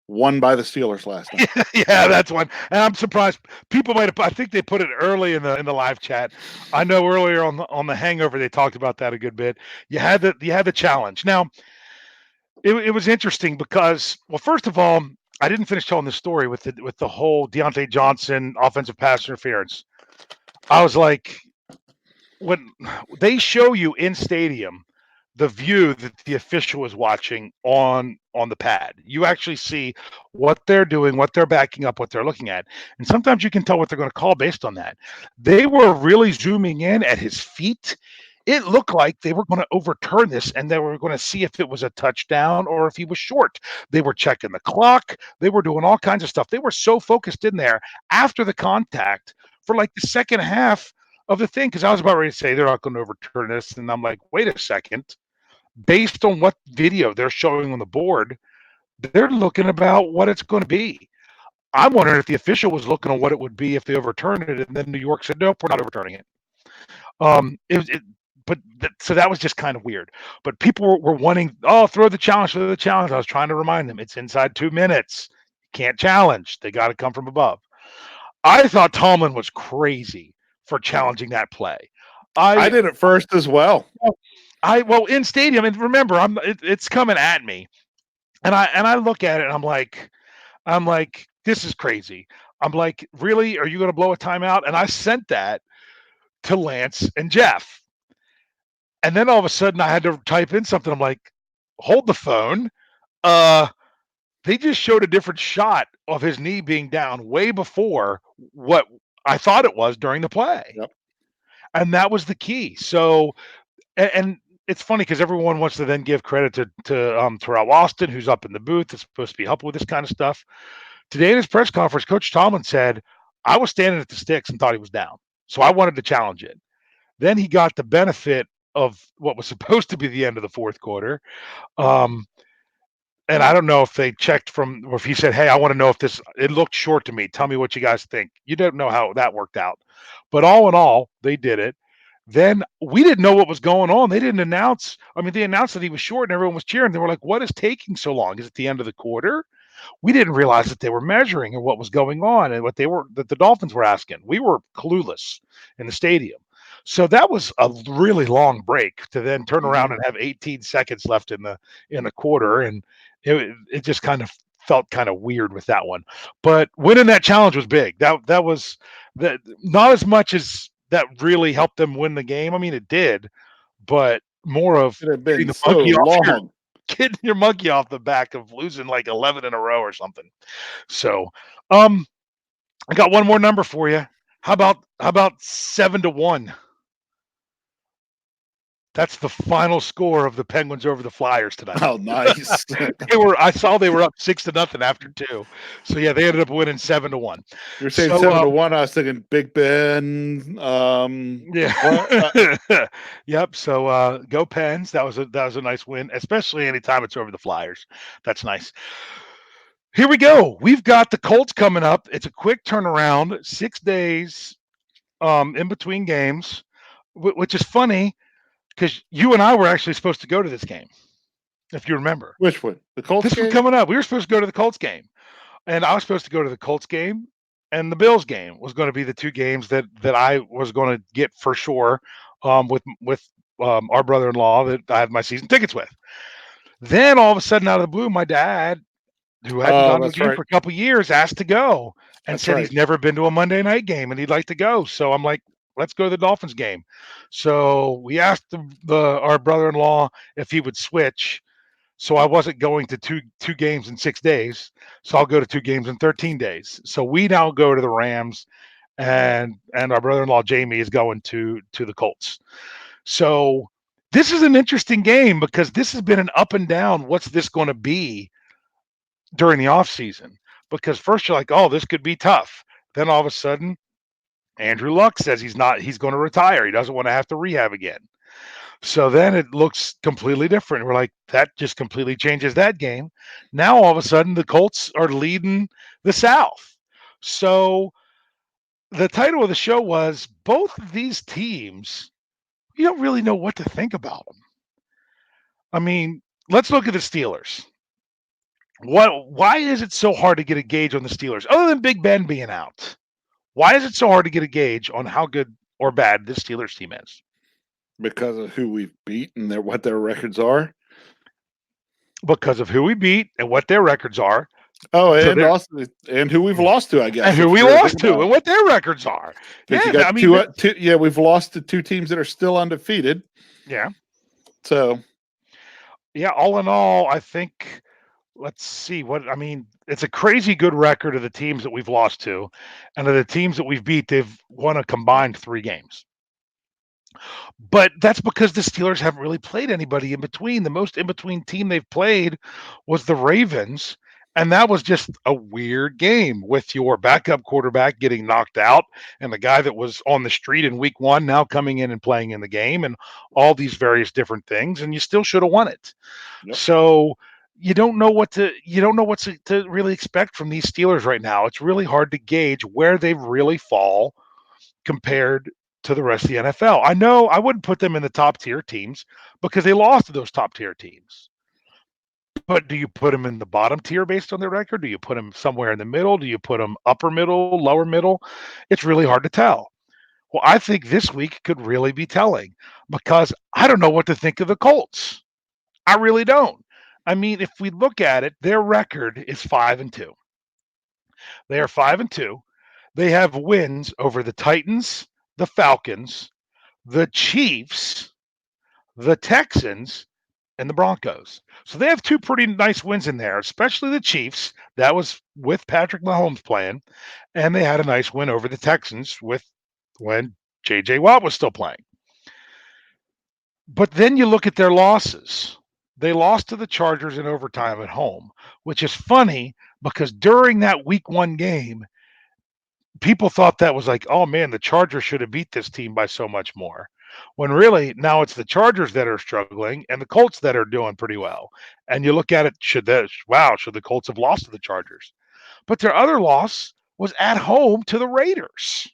won by the Steelers last night. Yeah, that's one. And I'm surprised people might have. I think they put it early in the live chat. I know earlier on the hangover they talked about that a good bit. You had the challenge. Now it was interesting because, well, first of all, I didn't finish telling the story with the whole Deontay Johnson offensive pass interference. I was like, when they show you in stadium the view that the official is watching on the pad, you actually see what they're doing, what they're backing up, what they're looking at, and sometimes you can tell what they're going to call based on that. They were really zooming in at his feet. It looked like they were going to overturn this and they were going to see if it was a touchdown or if he was short. They were checking the clock. They were doing all kinds of stuff. They were so focused in there after the contact for like the second half of the thing, because I was about ready to say they're not going to overturn this, and I'm like, wait a second. Based on what video they're showing on the board, they're looking about what it's going to be. I'm wondering if the official was looking on what it would be if they overturned it, and then New York said, "Nope, we're not overturning it." So that was just kind of weird. But people were wanting, oh, throw the challenge, throw the challenge. I was trying to remind them it's inside 2 minutes. Can't challenge. They got to come from above. I thought Tomlin was crazy for challenging that play. I I did it first as well. well, in stadium, and remember, it's coming at me, and I look at it, and I'm like, this is crazy. I'm like, really? Are you going to blow a timeout? And I sent that to Lance and Jeff, and then all of a sudden, I had to type in something. I'm like, hold the phone. Uh, they just showed a different shot of his knee being down way before what I thought it was during the play, Yep. and that was the key. So and it's funny because everyone wants to then give credit to Terrell Austin, who's up in the booth, that's supposed to be helping with this kind of stuff. Today in his press conference, Coach Tomlin said, "I was standing at the sticks and thought he was down, so I wanted to challenge it." Then he got the benefit of what was supposed to be the end of the fourth quarter. Um, and I don't know if they checked or if he said, "Hey, I want to know if it looked short to me. Tell me what you guys think." You don't know how that worked out. But all in all, they did it. Then we didn't know what was going on. They didn't announce. I mean, they announced that he was short and everyone was cheering. They were like, "What is taking so long? Is it the end of the quarter?" We didn't realize that they were measuring and what was going on and that the Dolphins were asking. We were clueless in the stadium. So that was a really long break to then turn around and have 18 seconds left in the quarter, and it just kind of felt kind of weird with that one. But winning that challenge was big. That was that, not as much as that really helped them win the game. I mean, it did, but more of It had getting been the so monkey off your long. getting your monkey off the back of losing like 11 in a row or something. So, um, I got one more number for you. How about 7-1? That's the final score of the Penguins over the Flyers tonight. Oh, nice. I saw they were up 6-0 after two. So yeah, they ended up winning 7-1. You're saying So 7-1. I was thinking Big Ben. yeah. Yep. So go Pens. That was a nice win, especially anytime it's over the Flyers. That's nice. here we go. We've got the Colts coming up. It's a quick turnaround, 6 days in between games, which is funny because you and I were actually supposed to go to this game, if you remember. Which one? The Colts This one game? coming up. We were supposed to go to the Colts game, and I was supposed to go to the Colts game, and the Bills game was going to be the two games that I was going to get for sure with our brother-in-law that I had my season tickets with. Then all of a sudden, out of the blue, my dad, who hadn't Oh, gone to a that's game right. for a couple years, asked to go and That's said right. he's never been to a Monday night game and he'd like to go. So I'm like, let's go to the Dolphins game. So we asked our brother-in-law if he would switch. So I wasn't going to two games in 6 days. So I'll go to two games in 13 days. So we now go to the Rams, and our brother-in-law Jamie is going to the Colts. So this is an interesting game because this has been an up and down. What's this going to be during the off season? Because first you're like, oh, this could be tough. Then all of a sudden, Andrew Luck says he's going to retire. He doesn't want to have to rehab again. So then it looks completely different. We're like, that just completely changes that game. Now all of a sudden the Colts are leading the South. So the title of the show was both of these teams, you don't really know what to think about them. I mean, let's look at the Steelers. Why is it so hard to get a gauge on the Steelers other than Big Ben being out? Why is it so hard to get a gauge on how good or bad this Steelers team is? Because of who we've beat and what their records are. Because of who we beat and what their records are. Oh, So and also and who we've lost to, I guess. and who if we you really think lost to about and it. what their records are. Because Yeah, you got I mean, two. Yeah, we've lost to two teams that are still undefeated. yeah, So yeah. All in all, I think. Let's see what I mean. It's a crazy good record of the teams that we've lost to, and of the teams that we've beat. They've won a combined 3 games. But that's because the Steelers haven't really played anybody in between. The most in between team they've played was the Ravens. And that was just a weird game with your backup quarterback getting knocked out and the guy that was on the street in week one now coming in and playing in the game and all these various different things. And you still should have won it. yep. So you don't know what to really expect from these Steelers right now. It's really hard to gauge where they really fall compared to the rest of the NFL. I know I wouldn't put them in the top tier teams because they lost to those top tier teams. But do you put them in the bottom tier based on their record? Do you put them somewhere in the middle? Do you put them upper middle, lower middle? It's really hard to tell. Well, I think this week could really be telling because I don't know what to think of the Colts. I really don't. I mean, if we look at it, their record is 5-2. They are 5-2. They have wins over the Titans, the Falcons, the Chiefs, the Texans, and the Broncos. So they have two pretty nice wins in there, especially the Chiefs. That was with Patrick Mahomes playing, and they had a nice win over the Texans with when J.J. Watt was still playing. But then you look at their losses. They lost to the Chargers in overtime at home, which is funny because during that week one game, people thought that was like, oh man, the Chargers should have beat this team by so much more. When really now it's the Chargers that are struggling and the Colts that are doing pretty well. And you look at it, should the Colts have lost to the Chargers? But their other loss was at home to the Raiders.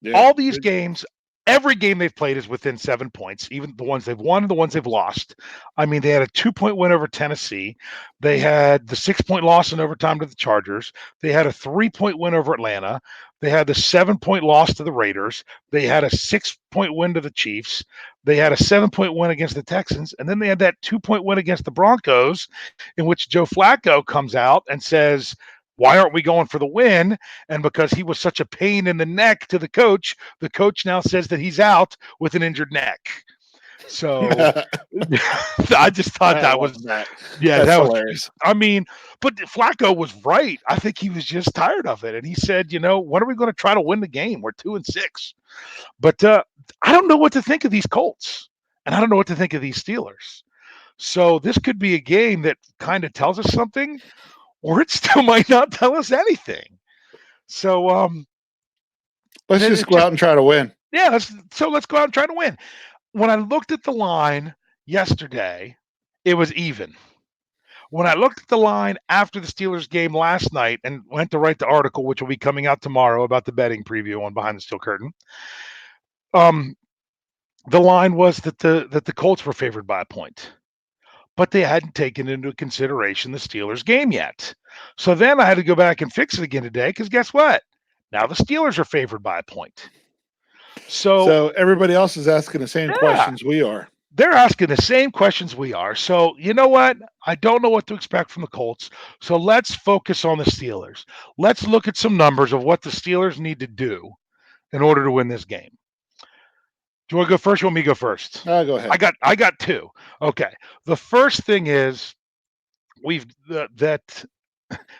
Yeah. All these games, every game they've played is within 7 points, even the ones they've won and the ones they've lost. I mean, they had a 2-point win over Tennessee. They had the 6-point loss in overtime to the Chargers. They had a 3-point win over Atlanta. They had the 7-point loss to the Raiders. They had a 6-point win to the Chiefs. They had a 7-point win against the Texans. And then they had that 2-point win against the Broncos, in which Joe Flacco comes out and says, why aren't we going for the win? And because he was such a pain in the neck to the coach now says that he's out with an injured neck. So I just thought I that love was, that. yeah, That's that was, hilarious. I mean, but Flacco was right. I think he was just tired of it. And he said, when are we going to try to win the game? We're 2-6. But I don't know what to think of these Colts. And I don't know what to think of these Steelers. So this could be a game that kind of tells us something, or it still might not tell us anything. So let's just go out and try to win. Yeah, let's go out and try to win. When I looked at the line yesterday, it was even. When I looked at the line after the Steelers game last night and went to write the article, which will be coming out tomorrow about the betting preview on Behind the Steel Curtain, um, the line was that the Colts were favored by a point, but they hadn't taken into consideration the Steelers game yet. So then I had to go back and fix it again today because guess what? Now the Steelers are favored by a point. So So everybody else is asking the same yeah, questions we are. they're asking the same questions we are. So you know what? I don't know what to expect from the Colts. So let's focus on the Steelers. Let's look at some numbers of what the Steelers need to do in order to win this game. Do you want to go first? You want me to go first? Go I ahead. got two. Okay. The first thing is we've that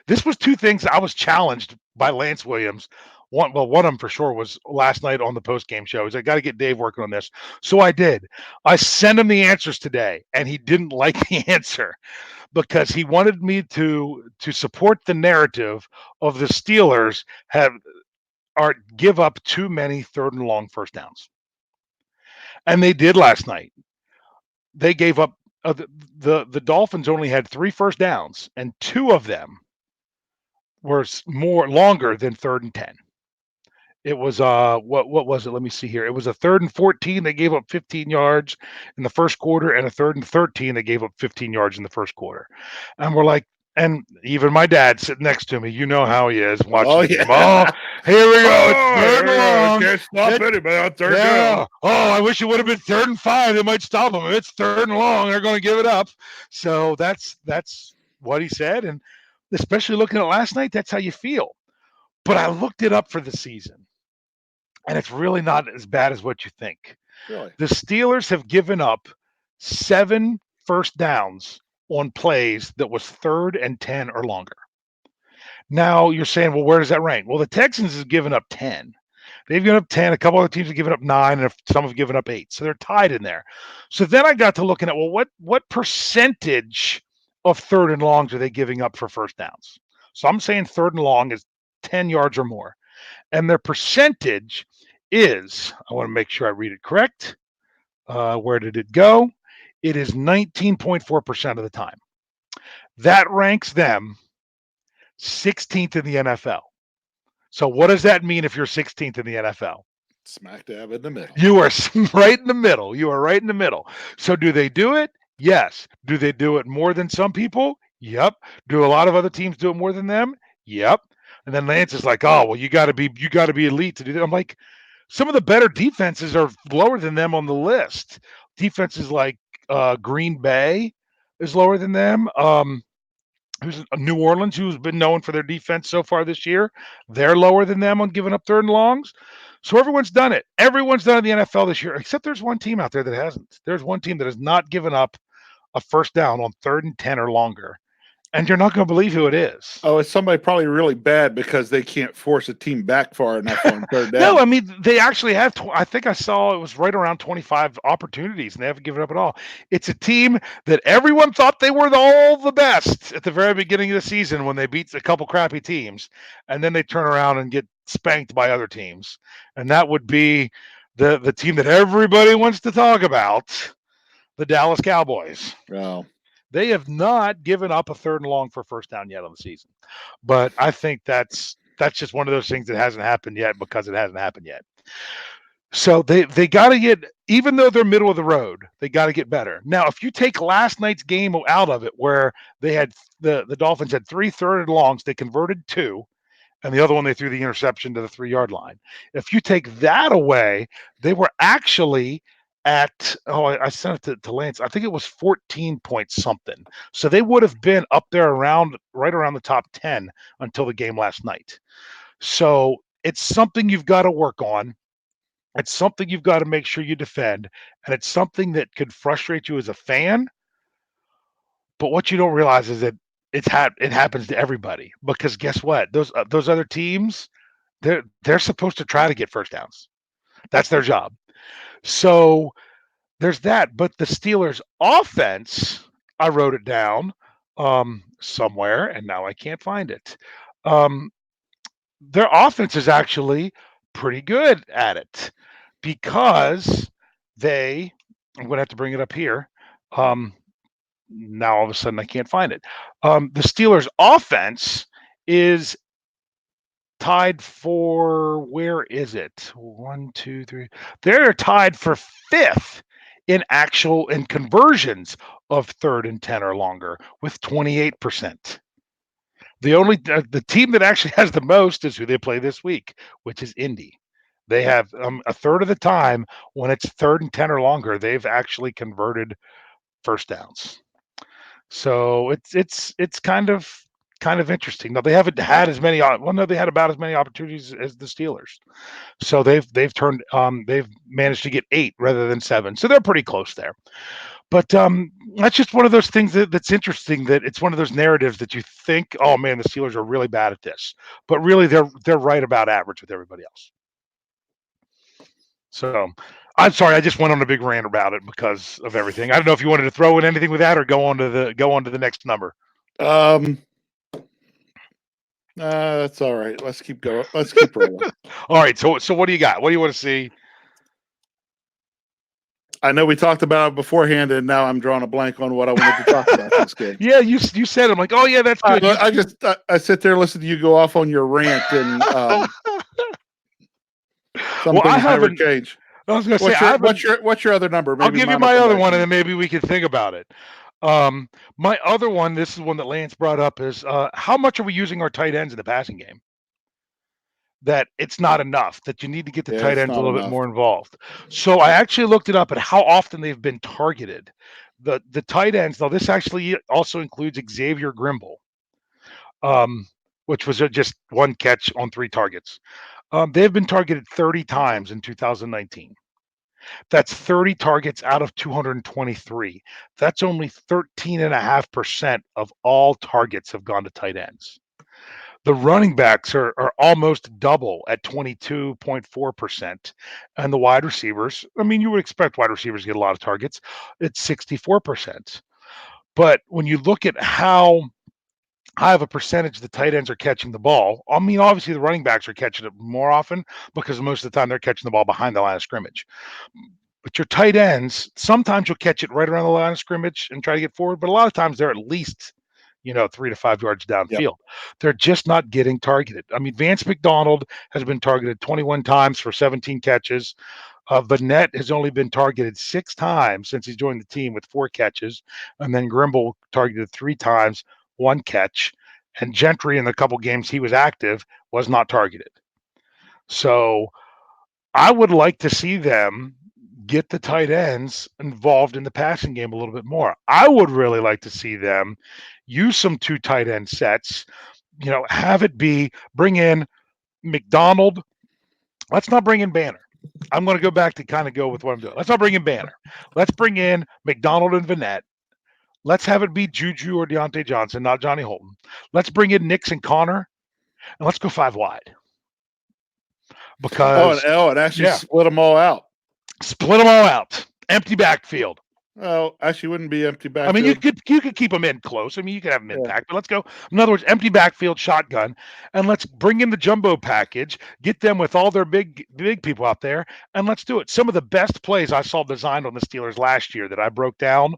this was two things I was challenged by Lance Williams. One of them for sure was last night on the post game show. He's like, got to get Dave working on this. So I did. I sent him the answers today, and he didn't like the answer because he wanted me to support the narrative of the Steelers have or give up too many third and long first downs, and they did last night. They gave up. The Dolphins only had 3 first downs, and two of them were more longer than 3rd and 10. It was what was it? Let me see here. It was a 3rd and 14. They gave up 15 yards in the first quarter, and a 3rd and 13. They gave up 15 yards in the first quarter. And we're like, and even my dad sitting next to me, you know how he is watching Oh the game. Oh, yeah. here we go. It's Oh, third here and we go. long. Can't stop It, anybody on third down. yeah. Oh, I wish it would have been 3rd and 5. They might stop them. If it's 3rd and long, they're going to give it up. So that's what he said, and especially looking at last night, that's how you feel. But I looked it up for the season, and it's really not as bad as what you think. Really? The Steelers have given up 7 first downs on plays that was 3rd and 10 or longer. Now you're saying, well, where does that rank? Well, the Texans have given up 10. They've given up 10. A couple other teams have given up 9, and some have given up 8. So they're tied in there. So then I got to looking at, well, what percentage of third and longs are they giving up for first downs? So I'm saying third and long is 10 yards or more. And their percentage is, I want to make sure I read it correct. Where did it go? It is 19.4% of the time. That ranks them 16th in the NFL. So what does that mean if you're 16th in the NFL? Smack dab in the middle. You are right in the middle. You are right in the middle. So do they do it? Yes. Do they do it more than some people? Yep. Do a lot of other teams do it more than them? Yep. And then Lance is like, "Oh, well, you got to be elite to do that." I'm like, some of the better defenses are lower than them on the list. Defenses like Green Bay is lower than them. Who's New Orleans, who's been known for their defense so far this year, they're lower than them on giving up third and longs. So everyone's done it. Everyone's done it in the NFL this year, except there's one team out there that hasn't. There's one team that has not given up a first down on 3rd and 10 or longer. And you're not going to believe who it is. Oh, it's somebody probably really bad because they can't force a team back far enough on third down. No, I mean, they actually have, I think I saw it was right around 25 opportunities, and they haven't given up at all. It's a team that everyone thought they were all the best at the very beginning of the season when they beat a couple crappy teams, and then they turn around and get spanked by other teams. And that would be the team that everybody wants to talk about, the Dallas Cowboys. Wow. They have not given up a third and long for first down yet on the season. But I think that's just one of those things that hasn't happened yet because it hasn't happened yet. So they got to get, even though they're middle of the road, they got to get better. Now, if you take last night's game out of it, where they had the Dolphins had 3 third and longs, they converted 2, and the other one they threw the interception to the 3-yard line. If you take that away, they were actually at, I sent it to Lance. I think it was 14 point something. So they would have been up there right around the top 10 until the game last night. So it's something you've got to work on. It's something you've got to make sure you defend, and it's something that could frustrate you as a fan. But what you don't realize is that it happens to everybody, because guess what? Those other teams, they're supposed to try to get first downs. That's their job. So there's that. But the Steelers' offense, I wrote it down somewhere, and now I can't find it. Um, their offense is actually pretty good at it because I'm going to have to bring it up here. Um, now all of a sudden I can't find it. The Steelers' offense is tied for, where is it? 1, 2, 3. They're tied for 5th in conversions of 3rd and 10 or longer with 28%. The team that actually has the most is who they play this week, which is Indy. They have a third of the time when it's 3rd and 10 or longer, they've actually converted first downs. So it's kind of interesting. Now they haven't had as many. Well, no, they had about as many opportunities as the Steelers. So they've managed to get 8 rather than 7. So they're pretty close there. But that's just one of those things that's interesting. That it's one of those narratives that you think, oh man, the Steelers are really bad at this, but really they're right about average with everybody else. So I'm sorry, I just went on a big rant about it because of everything. I don't know if you wanted to throw in anything with that or go on to the next number. That's all right. Let's keep going. Let's keep rolling. All right. So what do you got? What do you want to see? I know we talked about it beforehand, and now I'm drawing a blank on what I wanted to talk about this game. Yeah, you said, I'm like, oh yeah, that's good. I sit there, listen to you go off on your rant, and well, I haven't. Cage. I was going to say, what's your other number? Maybe I'll give you my other one, and then maybe we can think about it. My other one, this is one that Lance brought up, is how much are we using our tight ends in the passing game? That it's not enough, that you need to get the tight ends a little bit more involved. So I actually looked it up at how often they've been targeted. The tight ends, though, this actually also includes Xavier Grimble, which was just 1 catch on 3 targets. They've been targeted 30 times in 2019. That's 30 targets out of 223. That's only 13.5% of all targets have gone to tight ends. The running backs are almost double at 22.4%. And the wide receivers, I mean, you would expect wide receivers to get a lot of targets. It's 64%. But when you look at how high of a percentage the tight ends are catching the ball, I mean, obviously the running backs are catching it more often because most of the time they're catching the ball behind the line of scrimmage. But your tight ends, sometimes you'll catch it right around the line of scrimmage and try to get forward, but a lot of times they're at least 3 to 5 yards downfield. Yep. They're just not getting targeted. I mean, Vance McDonald has been targeted 21 times for 17 catches. Vanette has only been targeted 6 times since he's joined the team with 4 catches. And then Grimble targeted 3 times, 1 catch. And Gentry, in the couple games he was active, was not targeted. So I would like to see them get the tight ends involved in the passing game a little bit more. I would really like to see them use some 2 tight end sets, have it be, bring in McDonald. Let's not bring in Banner. I'm going to go back to kind of go with what I'm doing. Let's not bring in Banner. Let's bring in McDonald and Vanette. Let's have it be Juju or Deontay Johnson, not Johnny Holton. Let's bring in Nix and Connor, and let's go 5 wide. Because and actually split them all out. Split them all out. Empty backfield. Oh, actually, wouldn't be empty backfield. I mean, you could keep them in close. I mean, you could have them in pack, but let's go. In other words, empty backfield, shotgun, and let's bring in the jumbo package. Get them with all their big people out there, and let's do it. Some of the best plays I saw designed on the Steelers last year that I broke down.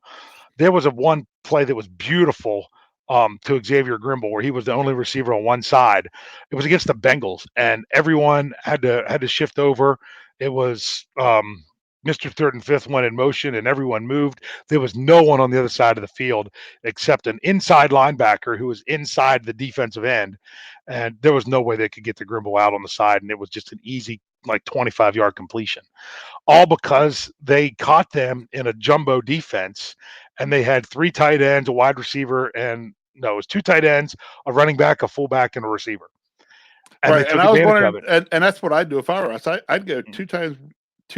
There was one play that was beautiful to Xavier Grimble, where he was the only receiver on one side. It was against the Bengals, and everyone had to shift over. It was Mr. 3rd and 5th went in motion, and everyone moved. There was no one on the other side of the field except an inside linebacker who was inside the defensive end, and there was no way they could get the Grimble out on the side, and it was just an easy, 25-yard completion. All because they caught them in a jumbo defense, and they had 3 tight ends, a wide receiver, and it was 2 tight ends, a running back, a fullback, and a receiver. And right, and I was wondering, and that's what I'd do if I were us. I'd go 2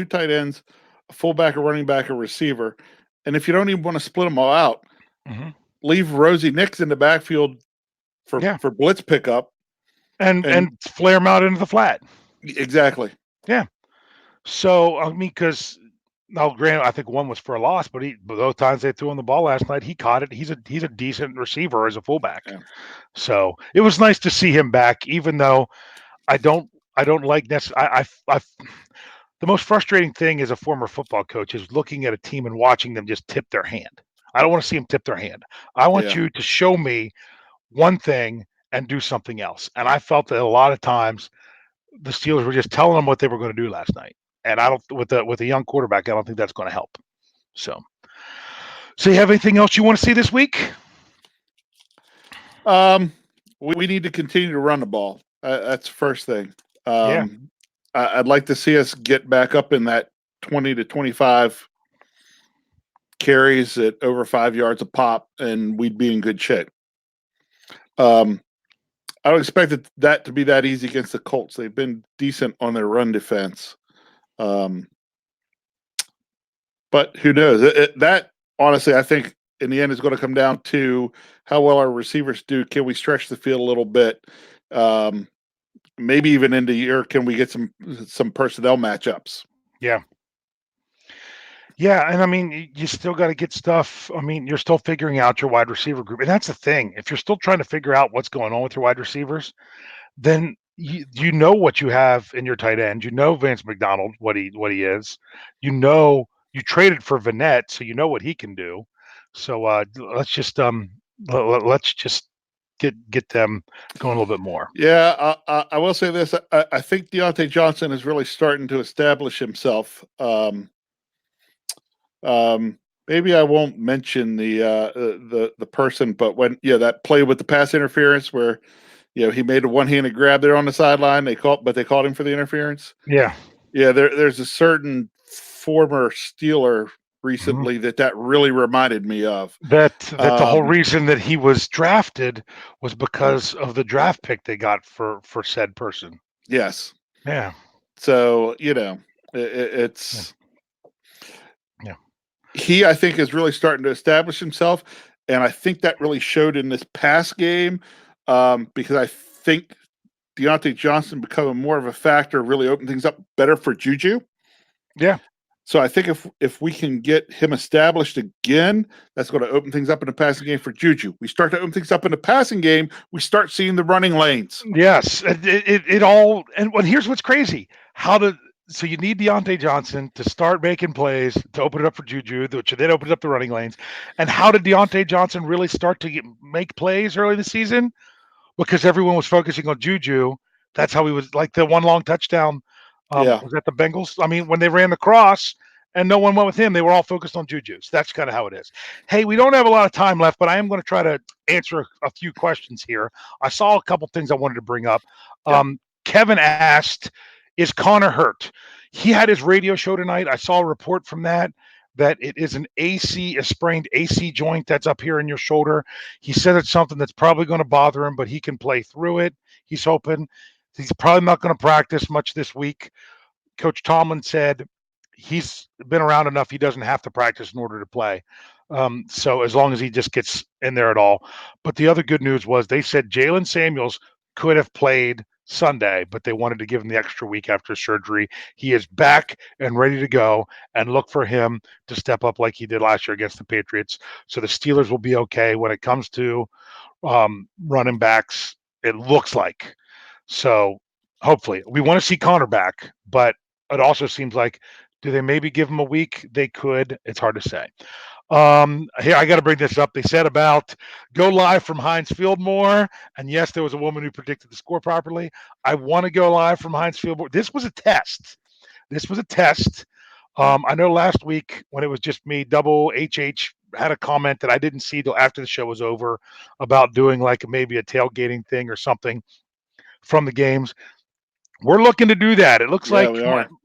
tight ends, a fullback, a running back, a receiver, and if you don't even want to split them all out, leave Rosie Nix in the backfield for blitz pickup, and flare them out into the flat. Exactly. Yeah. So I mean, because now, granted, I think one was for a loss, but both times they threw on the ball last night, he caught it. He's a decent receiver as a fullback. Yeah. So it was nice to see him back, even though I don't like necessarily. The most frustrating thing as a former football coach is looking at a team and watching them just tip their hand. I don't want to see them tip their hand. I want Yeah. you to show me one thing and do something else. And I felt that a lot of times the Steelers were just telling them what they were going to do last night. And I don't with a young quarterback, I don't think that's going to help. So, you have anything else you want to see this week? We need to continue to run the ball. That's the first thing. Yeah. I'd like to see us get back up in that 20 to 25 carries at over 5 yards a pop, and we'd be in good shape. I don't expect that to be that easy against the Colts. They've been decent on their run defense. But who knows? That honestly, I think in the end is going to come down to how well our receivers do. Can we stretch the field a little bit? Maybe even into the year, can we get some personnel matchups? Yeah. Yeah, and I mean, you still got to get stuff. I mean, you're still figuring out your wide receiver group, and that's the thing. If you're still trying to figure out what's going on with your wide receivers, then you know what you have in your tight end. You know Vance McDonald, what he is. You know you traded for Vanette, so you know what he can do. So let's just get them going a little bit more. Yeah, I will say this. I think Deontay Johnson is really starting to establish himself. Maybe I won't mention the person, but when that play with the pass interference where he made a one-handed grab there on the sideline, they called him for the interference. Yeah. Yeah, there's a certain former Steeler recently that really reminded me of. That the whole reason that he was drafted was because of the draft pick they got for said person. Yes. Yeah. So it's yeah. He, I think, is really starting to establish himself, and I think that really showed in this past game because I think Deontay Johnson becoming more of a factor really opened things up better for Juju. Yeah. So I think if we can get him established again, that's going to open things up in the passing game for Juju. We start to open things up in the passing game, we start seeing the running lanes. Yes, it all. And here's what's crazy: so you need Deontay Johnson to start making plays to open it up for Juju, which then opens up the running lanes. And how did Deontay Johnson really start to make plays early this season? Because everyone was focusing on Juju. That's how he was, like the one long touchdown. Was that the Bengals? I mean, when they ran the cross and no one went with him, they were all focused on Juju. So that's kind of how it is. Hey, we don't have a lot of time left, but I am going to try to answer a few questions here. I saw a couple things I wanted to bring up. Kevin asked, is Connor hurt? He had his radio show tonight. I saw a report from that it is a sprained AC joint that's up here in your shoulder. He said it's something that's probably going to bother him, but he can play through it. He's hoping. He's probably not going to practice much this week. Coach Tomlin said he's been around enough. He doesn't have to practice in order to play. So as long as he just gets in there at all. But the other good news was they said Jalen Samuels could have played Sunday, but they wanted to give him the extra week after surgery. He is back and ready to go, and look for him to step up like he did last year against the Patriots. So the Steelers will be okay when it comes to running backs, it looks like. So hopefully we want to see Connor back, but it also seems like, do they maybe give him a week? They could. It's hard to say. Here, I got to bring this up. They said about go live from Heinz Field more. And yes, there was a woman who predicted the score properly. I want to go live from Heinz Field more. This was a test. I know last week when it was just me, Double HH had a comment that I didn't see till after the show was over about doing like maybe a tailgating thing or something from the games. We're looking to do that. It looks like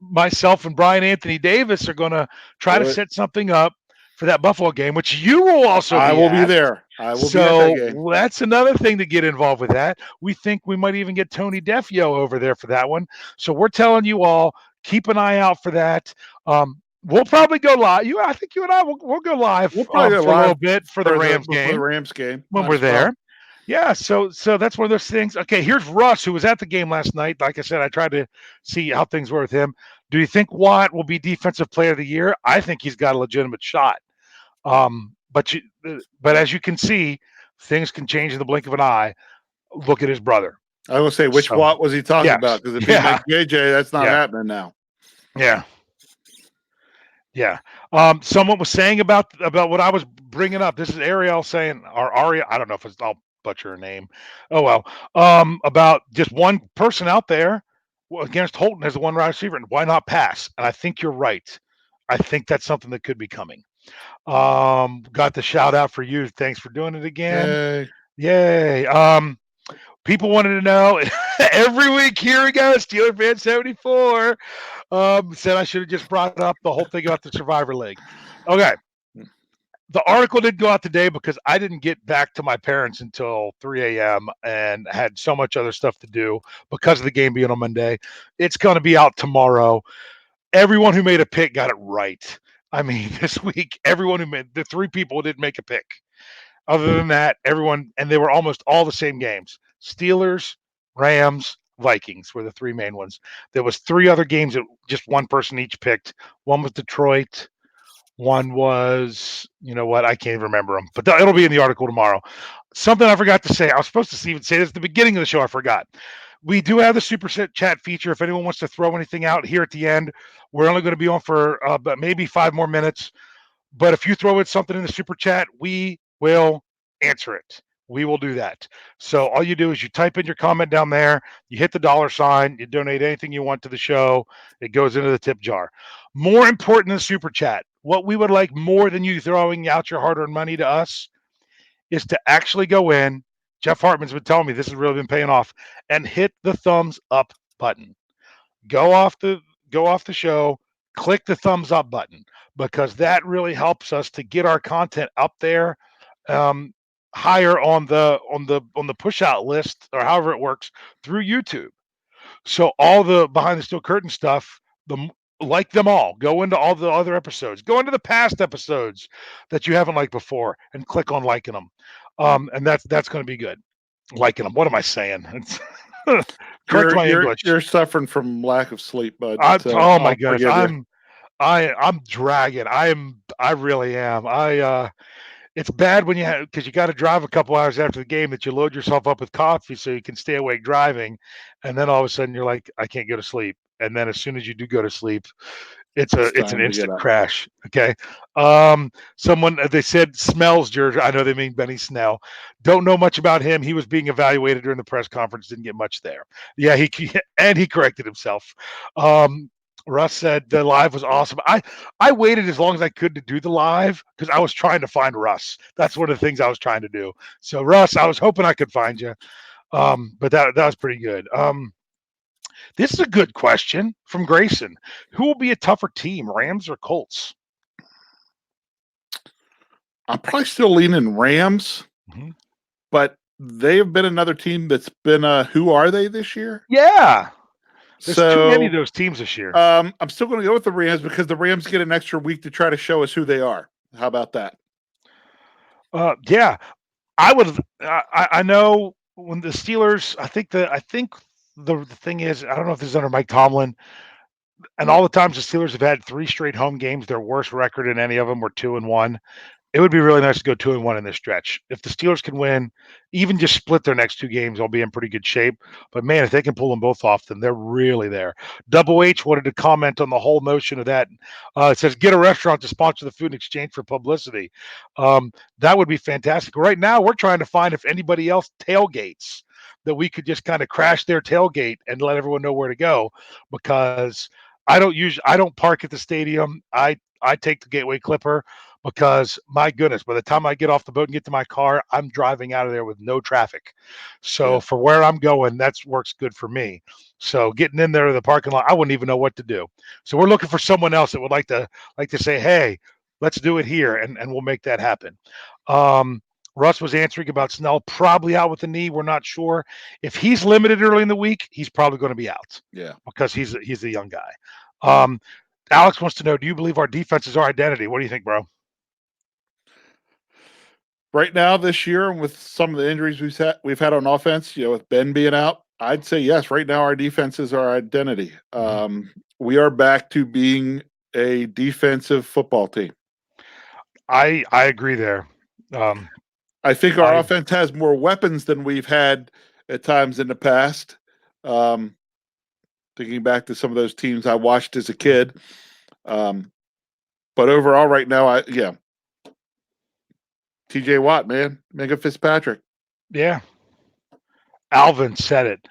myself and Brian Anthony Davis are going to try to set something up for that Buffalo game, which you will also be I will at. be there. I will so be at that game. That's another thing to get involved with that. We think we might even get Tony Defio over there for that one. So we're telling you all, keep an eye out for that. We'll probably go live. I think you and I will go live for a little bit for the Rams game. For the Rams game when we're there. Yeah, so that's one of those things. Okay, here's Russ, who was at the game last night. Like I said, I tried to see how things were with him. Do you think Watt will be Defensive Player of the Year? I think he's got a legitimate shot. But as you can see, things can change in the blink of an eye. Look at his brother. I will say, which Watt was he talking about? Because if he meant JJ, that's not happening now. Yeah. Someone was saying about what I was bringing up. This is Ariel saying, or Aria. I don't know if it's, I'll butcher her name. Oh well. About just one person out there against Holton as the one wide receiver, and why not pass? And I think you're right. I think that's something that could be coming. Got the shout out for you. Thanks for doing it again. Yay. Yay. People wanted to know every week. Here we go. Steeler fan 74 said I should have just brought up the whole thing about the Survivor League. Okay. The article did go out today because I didn't get back to my parents until 3 a.m. and had so much other stuff to do because of the game being on Monday. It's going to be out tomorrow. Everyone who made a pick got it right. I mean, this week, everyone who made the 3 people didn't make a pick. Other than that, everyone, and they were almost all the same games. Steelers, Rams, Vikings were the 3 main ones. There was 3 other games that just one person each picked. One was Detroit. One was, you know what? I can't even remember them, but it'll be in the article tomorrow. Something I forgot to say. I was supposed to even say this at the beginning of the show. I forgot. We do have the super chat feature. If anyone wants to throw anything out here at the end, we're only going to be on for but maybe 5 more minutes. But if you throw in something in the super chat, we will answer it. We will do that. So all you do is you type in your comment down there, you hit the $sign, you donate anything you want to the show, it goes into the tip jar. More important than super chat, what we would like more than you throwing out your hard-earned money to us is to actually go in. Jeff Hartman's been telling me this has really been paying off, and hit the thumbs up button. Go off the show, click the thumbs up button because that really helps us to get our content up there, um, higher on the push out list or however it works through YouTube. So all the behind the steel curtain stuff, like them all. Go into all the other episodes. Go into the past episodes that you haven't liked before and click on liking them. And that's going to be good. Liking them. What am I saying? It's correct You're my you're English. you're suffering from lack of sleep, bud. So Oh my I'll goodness, forgive you. I'm dragging. I really am. It's bad when you have because you got to drive a couple hours after the game that you load yourself up with coffee so you can stay awake driving, and then all of a sudden you're like, I can't go to sleep. And then as soon as you do go to sleep, It's it's an time to get instant up. crash. Okay. Someone they said smells Georgia. I know they mean Benny Snell. Don't know much about him. He was being evaluated during the press conference. Didn't get much there. Yeah, and he corrected himself. Um, Russ said the live was awesome. I waited as long as I could to do the live because I was trying to find Russ. That's one of the things I was trying to do. So Russ, I was hoping I could find you. But that was pretty good. This is a good question from Grayson. Who will be a tougher team, Rams or Colts? I'm probably still leaning Rams, Mhm. but they have been another team that's been who are they this year? Yeah, there's too many of So those teams this year. I'm still going to go with the Rams because the Rams get an extra week to try to show us who they are. How about that? Yeah, I would. I know when the Steelers. I think the thing is, I don't know if this is under Mike Tomlin, and all the times the Steelers have had 3 straight home games, their worst record in any of them were 2-1. It would be really nice to go 2-1 in this stretch. If the Steelers can win, even just split their next 2 games, they'll be in pretty good shape. But man, if they can pull them both off, then they're really there. Double H wanted to comment on the whole notion of that. It says get a restaurant to sponsor the food in exchange for publicity. That would be fantastic. Right now, we're trying to find if anybody else tailgates that we could just kind of crash their tailgate and let everyone know where to go because I don't park at the stadium. I take the Gateway Clipper because my goodness, by the time I get off the boat and get to my car, I'm driving out of there with no traffic. So Yeah. for where I'm going, that works good for me. So getting in there to the parking lot, I wouldn't even know what to do. So we're looking for someone else that would like to say, hey, let's do it here, and we'll make that happen. Russ was answering about Snell probably out with the knee. We're not sure if he's limited early in the week. He's probably going to be out Yeah. because he's a young guy. Um, Alex wants to know: do you believe our defense is our identity? What do you think, bro? Right now, this year, with some of the injuries we've had on offense, with Ben being out, I'd say yes. Right now, our defense is our identity. Mhm. We are back to being a defensive football team. I agree there. Um, I think our I offense has more weapons than we've had at times in the past. Um, Thinking back to some of those teams I watched as a kid, um, But overall, right now, TJ Watt, man, Minka Fitzpatrick. Yeah. Alvin said it.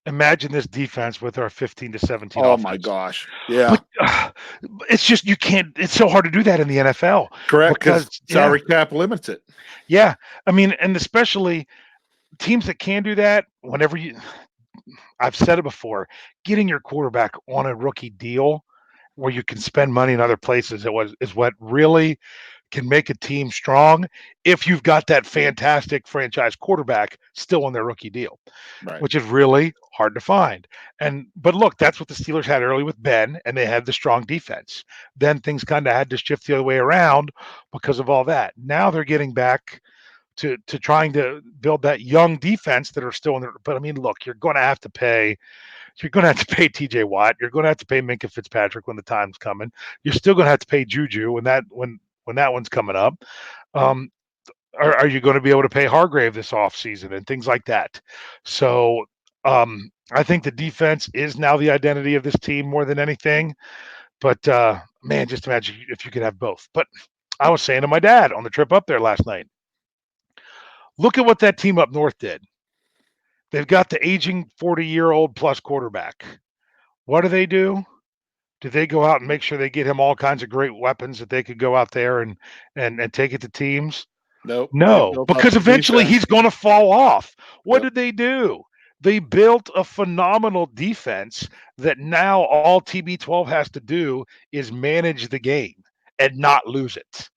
Imagine this defense with our 15 to 17 Oh my offense. gosh, yeah, But it's just you can't. It's so hard to do that in the NFL correct. because Because salary cap limits it. yeah. I mean, and especially teams that can do that. Whenever you, I've said it before, getting your quarterback on a rookie deal where you can spend money in other places is what really can make a team strong if you've got that fantastic franchise quarterback still on their rookie deal, Right. which is really hard to find. And but look, that's what the Steelers had early with Ben, and they had the strong defense. Then things kind of had to shift the other way around because of all that. Now they're getting back to trying to build that young defense that are still in there. But I mean, look, you're going to have to pay TJ Watt. You're going to have to pay Minka Fitzpatrick when the time's coming. You're still going to have to pay Juju when that one's coming up. Um, are you going to be able to pay Hargrave this offseason and things like that? So I think the defense is now the identity of this team more than anything. But man, just imagine if you could have both. But I was saying to my dad on the trip up there last night, look at what that team up north did. They've got the aging 40-year-old plus quarterback. What do? Do they go out and make sure they get him all kinds of great weapons that they could go out there and take it to teams? Nope. They No, built up because the eventually defense. he's going to fall off. What Yep. did they do? They built a phenomenal defense that now all TB12 has to do is manage the game and not lose it.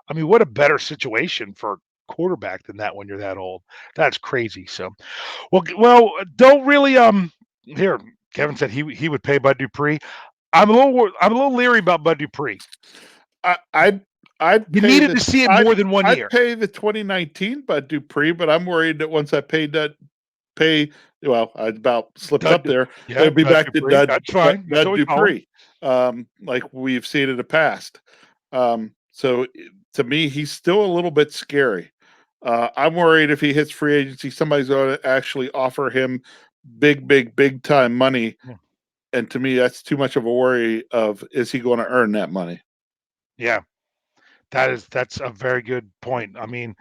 I mean, what a better situation for a quarterback than that when you're that old. That's crazy. So, don't really here. Kevin said he would pay Bud Dupree. I'm a little leery about Bud Dupree. I'd You pay needed the to see it I'd more than 1 I'd year. pay the 2019 Bud Dupree, but I'm worried that once I paid that pay, well, I about slipped up Dud, there. yeah, It'll be Bud back to Dupree. That's fine. That's Dud what we call him. Dupree, like we've seen in the past. So to me, he's still a little bit scary. I'm worried if he hits free agency, somebody's going to actually offer him big time money, Yeah. and to me, that's too much of a worry. Of is he going to earn that money? Yeah, that's a very good point. I mean,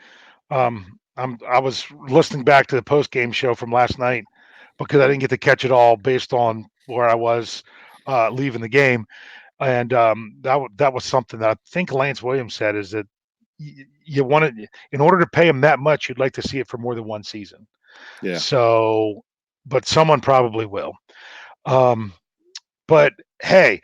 I was listening back to the post game show from last night because I didn't get to catch it all based on where I was leaving the game, and that was something that I think Lance Williams said is that you want to, in order to pay him that much, you'd like to see it for more than one season. Yeah. So, but someone probably will. Um, but hey,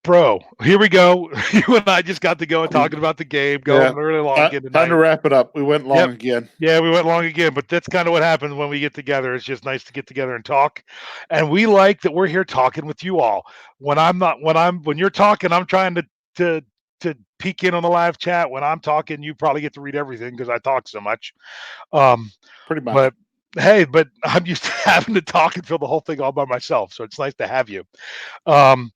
bro, here we go. You and I just got to go and talking about the game, Yeah. going really long again Time to tonight. wrap it up. We went long Yep. again. Yeah, we went long again, but that's kind of what happens when we get together. It's just nice to get together and talk. And we like that we're here talking with you all. When you're talking, I'm trying to to peek in on the live chat. When I'm talking, you probably get to read everything because I talk so much. Um, Pretty much. but hey, but I'm used to having to talk and fill the whole thing all by myself. So it's nice to have you. Um,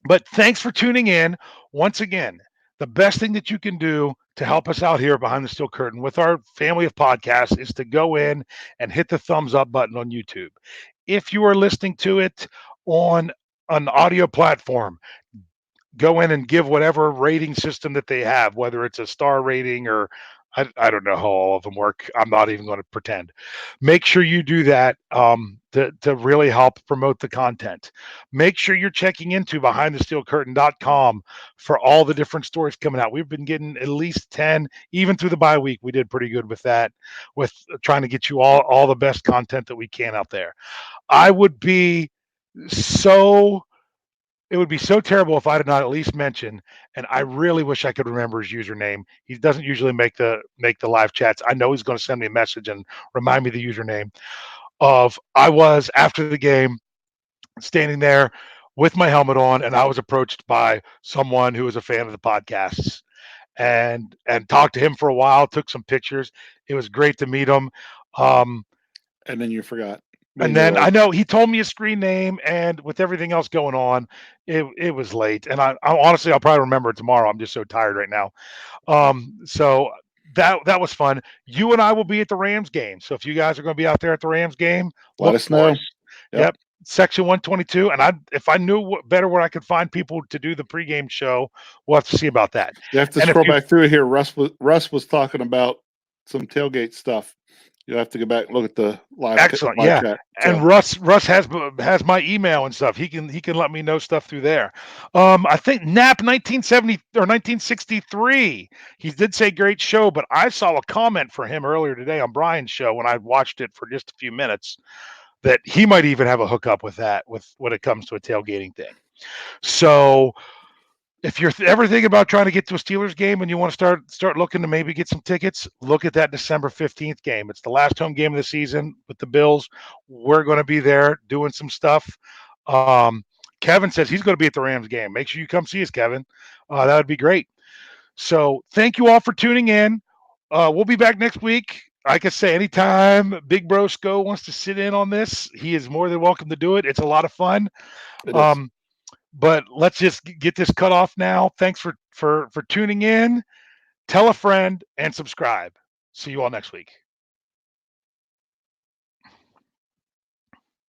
but thanks for tuning in. Once again, the best thing that you can do to help us out here behind the steel curtain with our family of podcasts is to go in and hit the thumbs up button on YouTube. If you are listening to it on an audio platform, go in and give whatever rating system that they have, whether it's a star rating or I don't know how all of them work. I'm not even going to pretend. Make sure you do that to really help promote the content. Make sure you're checking into behindthesteelcurtain.com for all the different stories coming out. We've been getting at least 10, even through the bye week. We did pretty good with that, with trying to get you all the best content that we can out there. I would be so it would be so terrible if I did not at least mention, and I really wish I could remember his username. He doesn't usually make the live chats. I know he's going to send me a message and remind me the username of I was after the game standing there with my helmet on, and I was approached by someone who was a fan of the podcasts and talked to him for a while, took some pictures. It was great to meet him. Um, And then you forgot. and Then you're then I like, know he told me his screen name, and with everything else going on, it was late. And I honestly, I'll probably remember it tomorrow. I'm just so tired right now. So that was fun. You and I will be at the Rams game. So if you guys are going to be out there at the Rams game, let look us for know. us. Yep. Yep. section 122, and if I knew better where I could find people to do the pregame show, we'll have to see about that. You have to And if scroll you back through here. Russ was talking about some tailgate stuff. You'll have to go back and look at the excellent, live yeah. chat. And So Russ has my email and stuff. He can let me know stuff through there. I think Nap 1970 or 1963. He did say great show, but I saw a comment for him earlier today on Brian's show when I watched it for just a few minutes that he might even have a hookup with that with when it comes to a tailgating thing. So if you're ever thinking about trying to get to a Steelers game and you want to start looking to maybe get some tickets, look at that December 15th game. It's the last home game of the season with the Bills. We're going to be there doing some stuff. Kevin says he's going to be at the Rams game. Make sure you come see us, Kevin. That would be great. So thank you all for tuning in. We'll be back next week. Like I say, anytime Big Bro Sco wants to sit in on this, he is more than welcome to do it. It's a lot of fun. it is. But let's just get this cut off now. Thanks for tuning in. Tell a friend and subscribe. See you all next week.